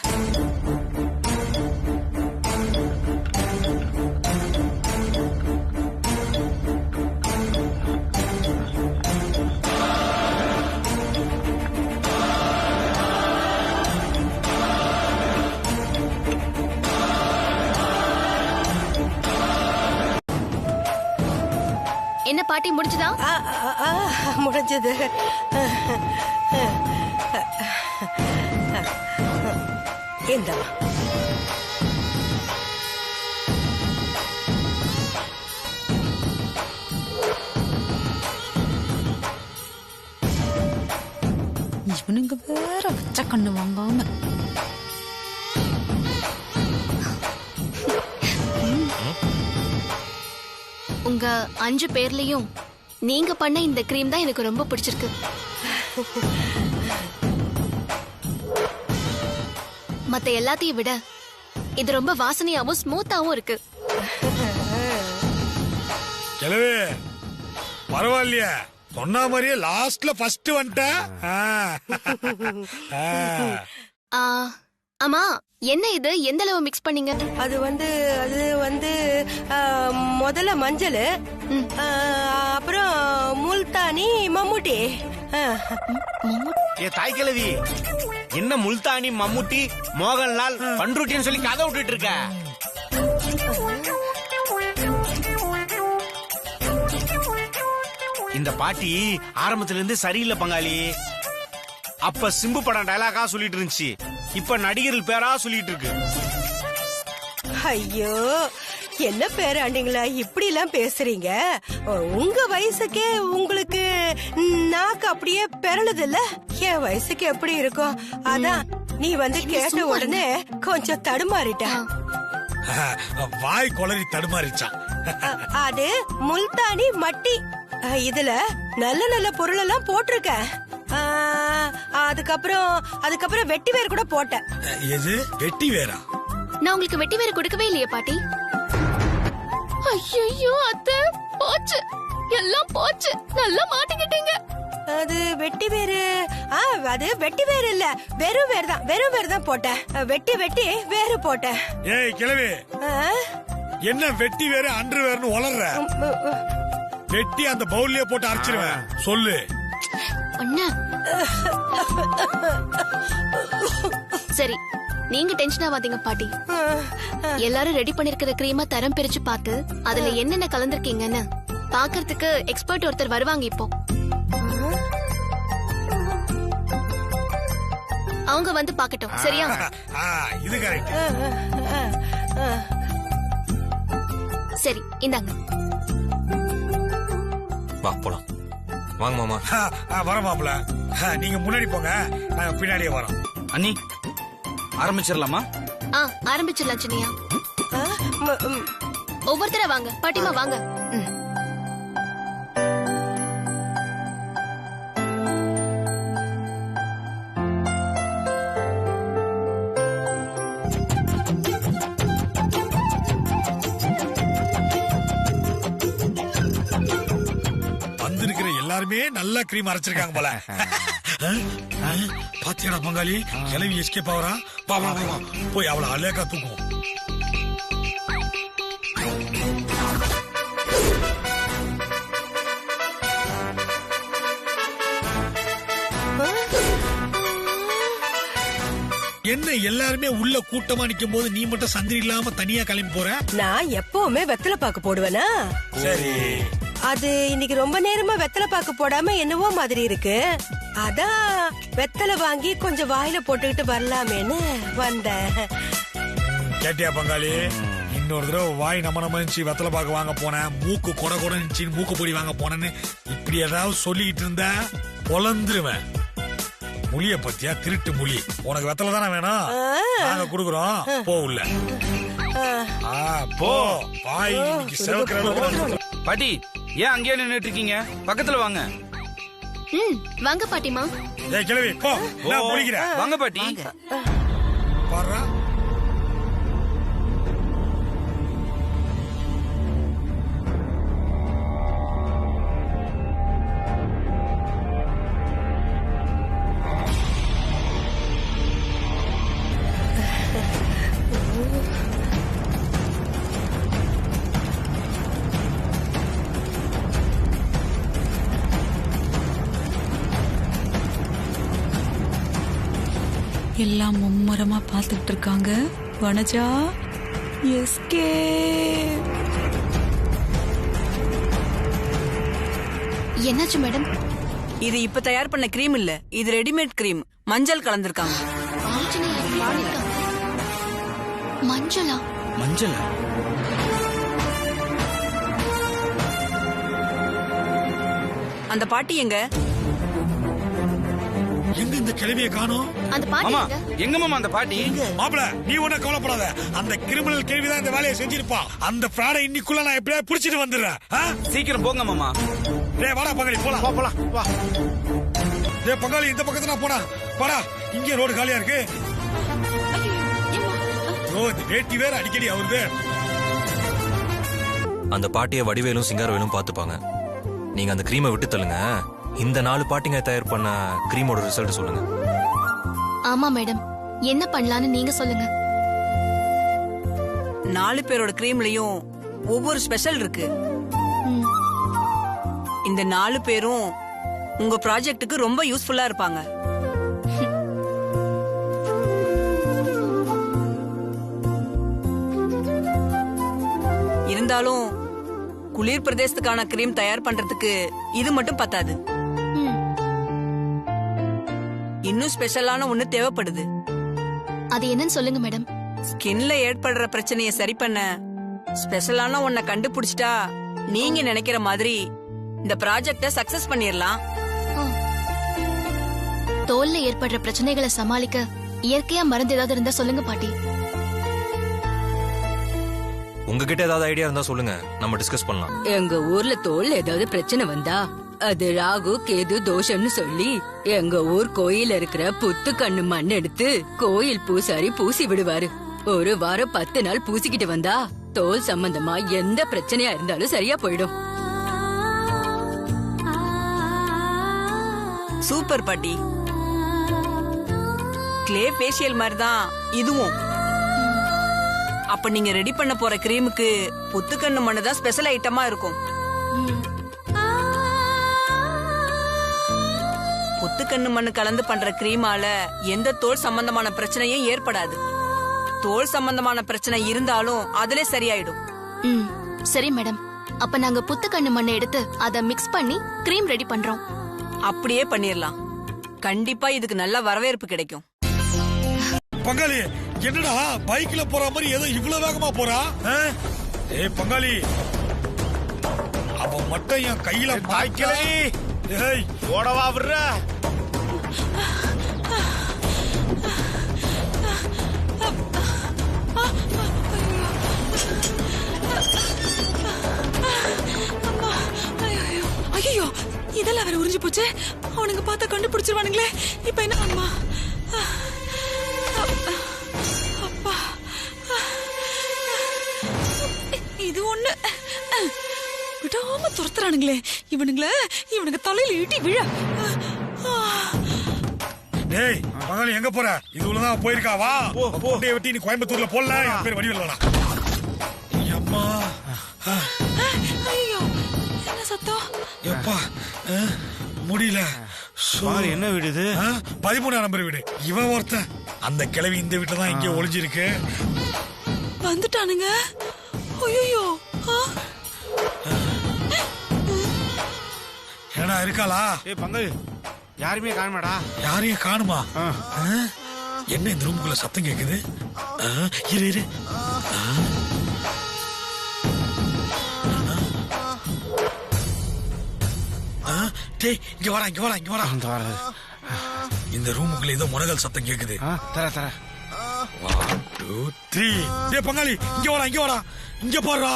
என்ன பாட்டி முடிஞ்சதா?
முடிஞ்சது. இந்த
இவனுங்க வேற வச்ச கண்ணு வாங்காம.
உங்க 5 பேர்லயும் நீங்க பண்ண இந்த கிரீம் தான் எனக்கு ரொம்ப பிடிச்சிருக்கு. மத்த எல்லாத்தையும் விட இது ரொம்ப வாசனையாவும் ஸ்மூத்தாவும் இருக்கு.
கிழவி பரவாயில்லையா, சொன்ன மாதிரியே லாஸ்ட்ல ஃபர்ஸ்ட் வந்துட்ட.
ஆமா, என்ன இது? எந்த அளவு மிக்ஸ் பண்ணீங்க?
அது வந்து முதல்ல மஞ்சள், அப்புறம் முல்தானி மம்முட்டி.
ஏ தாய் கிழவி, என்ன முல்தானி மம்முட்டி மோகன்லால் பண்ருட்டின்னு சொல்லி கதை விட்டுட்டு இருக்க? இந்த பாட்டி ஆரம்பத்துல இருந்து சரியில்லை பங்காளி. அப்ப சிம்பு படம் டயலாகா சொல்லிட்டு இருந்துச்சு, இப்ப நடிகர்கள் பேரா சொல்லிட்டு இருக்கு.
ஐயோ, என்ன பேராண்டிங்களா இப்படி எல்லாம் பேசுறீங்க? உங்க வயசுக்கே உங்களுக்கு நாக்கு அப்படியே பெறலுது இல்ல? என் வயசுக்கு எப்படி இருக்கும்? அதான் நீ வந்து கேட்ட உடனே கொஞ்சம் தடுமாறிட்ட.
வாய் கொளறி தடுமாறிச்சான்.
அது முல்தானி மட்டி. இதுல நல்ல நல்ல பொருள் எல்லாம் போட்டிருக்க. அதுக்கப்புறம் வெட்டி வேர் கூட போட்டேன்.
எது வெட்டி வேரா?
நான் உங்களுக்கு வெட்டி வேர் கொடுக்கவே இல்லையே பாட்டி. ஐயோ அத்தை, போச்சு, எல்லாம் போச்சு, நல்லா மாட்டிக்கிட்டீங்க.
அது வெட்டி வேறு. அது வெட்டி வேறு இல்ல, வெறும் வேர் தான் போட்டேன். வெட்டி வேறு போட்டேன்.
ஏய் கிழவி, என்ன வெட்டி வேறு அன்று வேறுன்னு வளர்ற? வெட்டி அந்த பவுல்லயே போட்டு அரைச்சிருவேன். சொல்லு
அண்ணா. சரி, நீங்க டென்ஷன் ஆகாதீங்க பாட்டி. எல்லாரும் ரெடி பண்ணிருக்கிற கிரீமா தரம் பிரிச்சு பார்த்து அதுல என்னென்ன கலந்துருக்கீங்கன்னு பாக்குறதுக்கு எக்ஸ்பர்ட் ஒருத்தர் வருவாங்க இப்போ. அவங்க வந்து பாக்கட்டும், சரியா?
இது கரெக்ட்.
சரி, இந்தாங்க.
வா போலாம். வாங்க மாமா.
வர மாப்பிள, நீங்க முன்னாடி போங்க, நாங்க பின்னாடியே வரோம்.
அண்ணி ஆரம்பிச்சிடலாமா?
ஆரம்பிச்சிடலாம் சின்னையா. ஒவ்வொருத்தர வாங்க. பாட்டிமா வாங்க.
வந்திருக்கிற எல்லாருமே நல்ல கிரீம் அரைச்சிருக்காங்க போல. பாத்தியாடா பங்காளி, கிளவி எஸ்கேப் ஆவறா. வா வா வா, போய் அவளை அலேக்கா தூக்கும். என்ன எல்லாருமே உள்ள கூட்டமா நிக்கும் போது நீ மட்டும் சந்திரி இல்லாம தனியா கிளம்பி போற?
நான் எப்பவுமே வெத்தலை பாக்கு போடுவேனா?
சரி,
அது இன்னைக்கு ரொம்ப நேரமா வெத்தலை பாக்கு போடாம என்னவோ மாதிரி இருக்கு. அதான் வெத்தலை வாங்கி கொஞ்சம் வாயில போட்டுக்கிட்டு வரலாமேன்னு வந்தேன்.
கேட்டியா பங்காளி, இன்னொரு தடவை வாய் நம்ம இருந்துச்சு வெத்தலை பாக்கு வாங்க போனேன், மூக்கு கொட கொட இருந்துச்சு மூக்கு பொடி வாங்க போனேன்னு இப்படி ஏதாவது சொல்லிக்கிட்டு இருந்தா பொலந்துருவேன். முழிய பத்தியா, திருட்டு முழி. உனக்கு வெத்தலை தானே வேணும், நாங்க குடுக்குறோம். போ உள்ள. போ, வாய் சிவக்கிற.
பாட்டி, ஏன் அங்கேயே நின்னுட்டு இருக்கீங்க? பக்கத்துல வாங்க.
வாங்க பாட்டிமா.
ஏய் கிழவி, போ, நான் குளிக்கிறேன்.
வாங்க பாட்டி.
பாருடா,
எல்லாம் மும்மரமா பாத்துட்டு இருக்காங்க. வனஜா, எஸ்கே.
என்னாச்சு மேடம்?
இது இப்ப தயார் பண்ண கிரீம் இல்ல, இது ரெடிமேட் கிரீம். மஞ்சள் கலந்திருக்காங்க.
மஞ்சளா?
மஞ்சள்?
அந்த பாட்டி எங்க?
எங்க இந்த கிழவியை காணோம்?
அந்த பாட்டி
மாமா, எங்க மாமா அந்த பாட்டி?
மாப்பிள, நீ ஒன்னும் கவலைப்படாத. அந்த கிரிமினல் கேள்விதான் இந்த வேலையை செஞ்சிருப்பா. அந்த பிராட இன்னைக்குள்ள நான் எப்படியா புடிச்சிட்டு வந்துடுறேன்.
சீக்கிரம் போங்க மாமா.
டேய் வாடா பங்காளி, போலாம் போலாம் வா. டேய் பங்காளி, இந்த பக்கத்துல போடா. வாடா, இங்கே ரோடு காலியா இருக்கு. ஓ இந்த வேட்டி வேற அடிக்கடி அவருது.
அந்த பாட்டியை வடிவேலும் சிங்காரவேலும் பாத்துப்பாங்க. நீங்க அந்த கிரீமை விட்டு தள்ளுங்க. இந்த 4 பாட்டிங்க தயார் பண்ண கிரீமோட ரிசல்ட் சொல்லுங்க.
ஆமா மேடம், என்ன பண்ணலான்னு நீங்க சொல்லுங்க.
4 பேரோட கிரீம்லயும் ஒவ்வொரு ஸ்பெஷல் இருக்கு. இந்த 4 பேரும் உங்க ப்ராஜெக்ட்டுக்கு ரொம்ப யூஸ்ஃபுல்லா இருப்பாங்க. இருந்தாலும் குளிர் பிரதேசத்துக்கான கிரீம் தயார் பண்றதுக்கு இது மட்டும் பத்தாது. இன்னும் ஸ்பெஷலான ஒண்ணு தேவைப்படுது.
அது என்னன்னு சொல்லுங்க மேடம்.
ஸ்கின்ல ஏற்படுற பிரச்சனையை சரி பண்ண ஸ்பெஷலான ஒன்ன கண்டுபிடிச்சிட்டா நீங்க நினைக்கிற மாதிரி இந்த ப்ராஜெக்ட சக்சஸ் பண்ணிரலாம்.
தோல்ல ஏற்படுற பிரச்சனைகளை சமாளிக்க இயற்கையா மருந்து ஏதாவது இருந்தா சொல்லுங்க பாட்டி.
உங்ககிட்ட ஏதாவது ஐடியா இருந்தா சொல்லுங்க, நம்ம டிஸ்கஸ் பண்ணலாம்.
எங்க ஊர்ல தோல்ல ஏதாவது பிரச்சனை வந்தா அது ராகு கேது தோஷம்னு சொல்லி எங்க ஊர் கோயில இருக்கிற புத்து கண்ணு மண் எடுத்து கோயில் பூசாரி பூசி விடுவாரு. ஒரு வாரம் 10 நாள் பூசிக்கிட்டு வந்தா தோல் சம்பந்தமா எந்த பிரச்சனையா இருந்தாலும் சரியா போயிடும்.
சூப்பர் பாட்டி. கிளே ஃபேஷியல் மாதிரி தான் இதுவும். அப்ப நீங்க ரெடி பண்ண போற கிரீமுக்கு புத்துக்கண்ணு மண்ணு தான் ஸ்பெஷல் ஐட்டமா இருக்கும். புத்துக்கண்ணு மண்ணு கலந்து பண்ற கிரீமால எந்த தோல் சம்பந்தமான பிரச்சனையும் ஏற்படாது. தோல் சம்பந்தமான பிரச்சனை இருந்தாலும் அதுல சரியாயிடும்.
சரி மேடம், அப்ப நாங்க புத்துக்கண்ணு மண்ணை எடுத்து அதை மிக்ஸ் பண்ணி கிரீம் ரெடி பண்றோம்.
அப்படியே பண்ணிரலாம். கண்டிப்பா இதுக்கு நல்ல வரவேற்பு கிடைக்கும்.
பங்காளி என்னடா பைக்ல போற மாதிரி ஏதோ இவ்வளவு வேகமா போறா? ஏய் பங்காளி, அவ மட்டும் என் கையில மாய்க்கல. ஏய் ஓடவா விடுற?
ஐயோ, இதெல்லாம் வேற உறிஞ்சு போச்சு. அவனுங்க பார்த்தா கண்டுபிடிச்சிருவானுங்களே. இப்ப என்ன அம்மா? அப்பா, இது ஒண்ணு விடாம துரத்துறானுங்களே. இவனுங்க தலையில ஈட்டி விழ.
டேய் பங்காளி எங்க போற? இது உள்ளதான் போயிருக்கா. வா போட்டே வெட்டி நீ கோயம்புத்தூர்ல போடல. என் பேர் வடிவேலடா. அம்மா
ஐயோ, என்ன சத்தம்?
எப்பா முடியல.
என்ன வீடு இது?
13ஆம் நம்பர் வீடு. இவன் ஒருத்தன். அந்த கிழவி இந்த வீட்டுல தான் இங்க ஒளிஞ்சிருக்கு.
வந்துட்டானுங்க. ஐயோ,
ஏடா இருக்காளா?
ஏய் பங்காளி, யாருமே காணுமாடா?
யாரையும் காணுமா? என்ன இந்த ரூமுக்குள்ள சத்தம் கேக்குது? இரு டேய் இங்க வாடா. இந்த ரூமுக்குள்ள ஏதோ முனகல் சத்தம் கேக்குது.
தர
1 2 3. டேய் பங்காளி இங்க வாடா. இங்க பாருடா.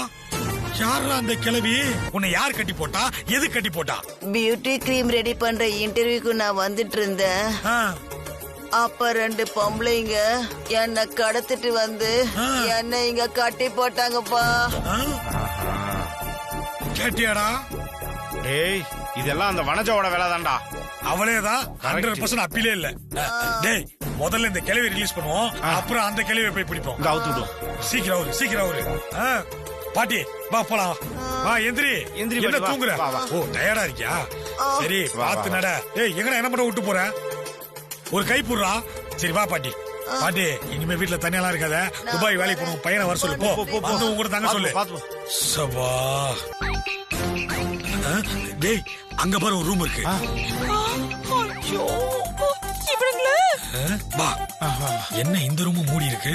யாரா அந்த கிழவி? உன்னை யார் கட்டி போட்டா? எது கட்டி போட்டா?
பியூட்டி கிரீம் ரெடி பண்ற இன்டர்வியூக்கு நான் வந்துட்டு இருந்தேன். அப்ப 2 பொம்பளைங்க என்ன கடத்திட்டு வந்து என்ன இங்க கட்டி போட்டாங்கப்பா.
கேட்டியாடா?
டேய் இதெல்லாம் அந்த வனஜாவோட வேலை தான்டா.
அவளேதான் 100% அப்பிலே இல்ல. டேய் முதல்ல இந்த கிழவி ரிலீஸ் பண்ணுவோம், அப்புறம் அந்த கிழவியை போய் பிடிப்போம். சீக்கிரம் அவரு. பாட்டி வா போலாம். வா எந்திரி. என்ன தூங்குற? ஓ டயர்டா இருக்கியா? சரி பார்த்து நட. ஏய் எங்கடா என்ன பண்ண விட்டு போற? ஒரு கை போடுறா. சரி வா பாட்டி. இனிமே வீட்டுல தனியெல்லாம் இருக்காத. துபாய் வேலைக்கு போகணும். பையனை வர சொல்லு. வந்து உங்க கூட தங்க சொல்லு. சவா. டேய் அங்க பாரு ஒரு ரூம் இருக்கு. வா. என்ன இந்த ரூம் மூடி இருக்கு?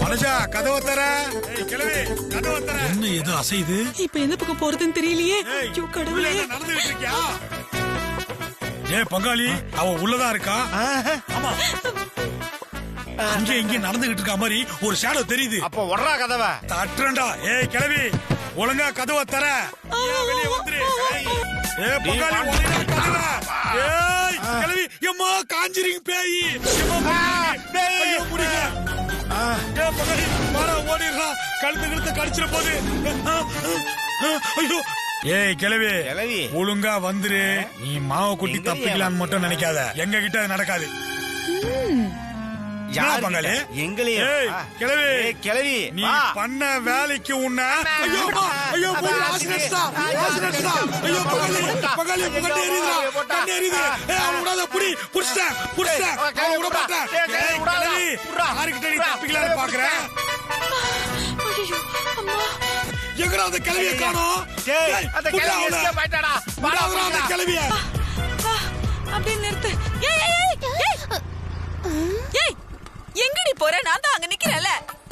மனுஷா கதவை தர. என்ன ஏதோ அசைது?
இப்ப எந்த பக்கம் போறதுன்னு தெரியலையே. கடவுளே,
நடந்துட்டு இருக்கியா? ஏ பங்காளி, அவ உள்ளதான் இருக்கா. ஆமா, அங்கே இங்கே நடந்துகிட்டு இருக்க மாதிரி ஒரு ஷேடோ தெரியுது.
அப்ப ஒர்றா கதவை.
தட்டுறா. ஏய் கிழவி, ஒழுங்கா கதவை தர. வெளியே வந்துரு. ஏ பங்காளி, ஏய் கிழவி எம்மா காஞ்சிரிங் பேய் ஐயோ முடியல பகலி மாறா ஓடிடுறான் கழுத்து கடிச்சிட போது ஐயோ ஏய் கிளவி ஒழுங்கா வந்துரு நீ மாவை குட்டி தப்பிக்கலான்னு மட்டும் நினைக்காத எங்க கிட்ட அது நடக்காது கிளவி நீ பண்ண வேலைக்கு உன்ன ஐயோ ஐயோ ஐயோ பகலி எரியுதா புடி புடிச்சேன் விட மாட்டேன் யாருக்கிட்ட நீ தப்பிக்கலான்னு பாக்குறேன் எங்கடா அந்த கிளவியை காணோம் அந்த கிளவிய
அப்படியே நிறுத்து எங்கடி போற நான் தான் அங்க நிக்கிறேன்ல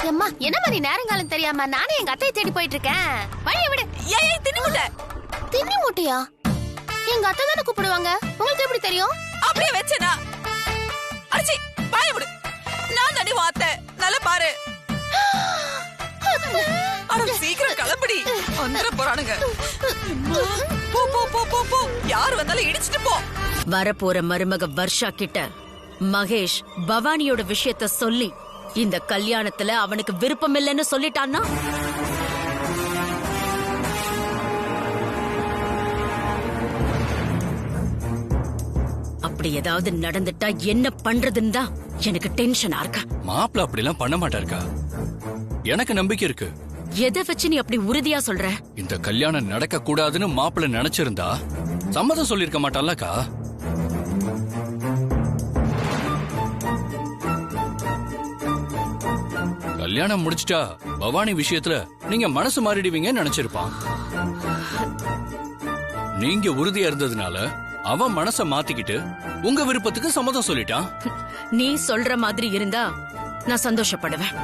அம்மா என்ன மாதிரி நேரங்காலம் தெரியாம நானே எங்க அத்தையை தேடி போயிட்டு இருக்கேன் வழிய விடு
ஏய் தின்னி
மூட்டையா எங்க அத்தை தானே கூப்பிடுவாங்க உங்களுக்கு எப்படி தெரியும்
அப்படியே வெச்சனா அடிச்சி பாய விடு நான் நடி வாத்த நல்ல பாரு அட சீக்கிரம் கிளம்படி வந்துற போறானுங்க போ போ போ போ போ யார் வந்தாலும் இடிச்சிட்டு போ
வரப்போற மருமக வர்ஷா கிட்ட மகேஷ் பவானியோட விஷயத்த சொல்லி இந்த கல்யாணத்துல அவனுக்கு விருப்பம் இல்லைன்னு சொல்லிட்டான்னா அப்படி ஏதாவது நடந்துட்டா என்ன பண்றதுன்னு தான் எனக்கு டென்ஷனா இருக்கா.
மாப்பிள்ள அப்படி எல்லாம் பண்ண மாட்டாருக்கா, எனக்கு நம்பிக்கை இருக்கு.
எதை வச்சு நீ அப்படி உறுதியா சொல்ற?
இந்த கல்யாணம் நடக்க கூடாதுன்னு மாப்பிள்ள நினைச்சிருந்தா சம்மதம் சொல்லிருக்க மாட்டான்லக்கா. கல்யாணம் முடிச்சிட்டா பவானி விஷயத்துல நீங்க மனசு மாறிடுவீங்கன்னு நினைச்சிருப்பான். நீங்க உறுதியா இருந்ததுனால அவன் மனச மாத்திக்கிட்டு உங்க விருப்பத்துக்கு சம்மதம் சொல்லிட்டான்.
நீ சொல்ற மாதிரி இருந்தா நான் சந்தோஷப்படுவேன்.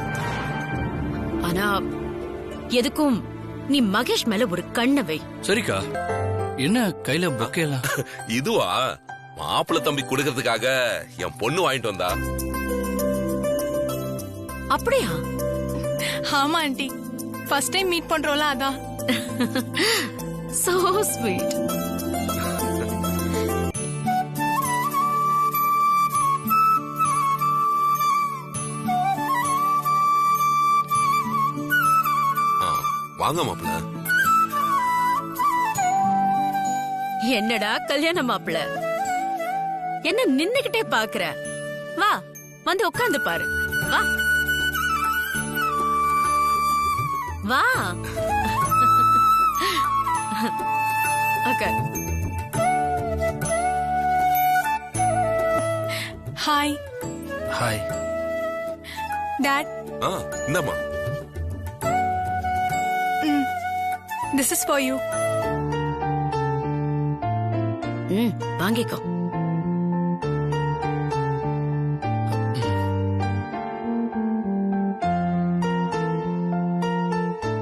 ஆனா எதுக்கும் நீ மகேஷ் மேல ஒரு கண்ணை வை.
சரிக்கா. என்ன கையில பொக்கையெல்லாம்?
இதுவா மாப்பிள்ள தம்பி கொடுக்கறதுக்காக என் பொண்ணு வாங்கிட்டு வந்தா.
அப்படியா?
ஆமா ஆண்டி, ஃபர்ஸ்ட் டைம் மீட் பண்றோம்ல அதான்.
So sweet.
வாங்க மாப்பிள்ள.
என்னடா கல்யாண மாப்பிள்ள, என்ன நின்னுகிட்டே பாக்குற? வா வந்து உட்கார்ந்து பாரு. வா வா. ஓகே.
ஹாய்.
Hi
dad.
இந்தம்மா.
This is for you.
வாங்கிக்கோ.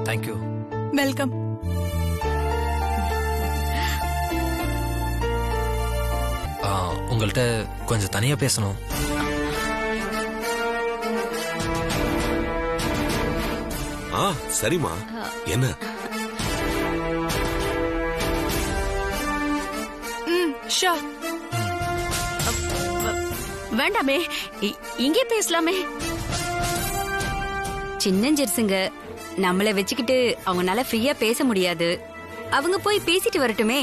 Thank you.
வெல்கம்.
உங்கள்கிட்ட கொஞ்சம் தனியா பேசணும்.
சரிமா, என்ன?
ஷூர்.
வேண்டாமே, இங்கே பேசலாமே.
சின்னஞ்சிருசுங்க, நம்மள வச்சுக்கிட்டு அவங்கனால ஃப்ரீயா பேச முடியாது. அவங்க போய் பேசிட்டு வரட்டுமே.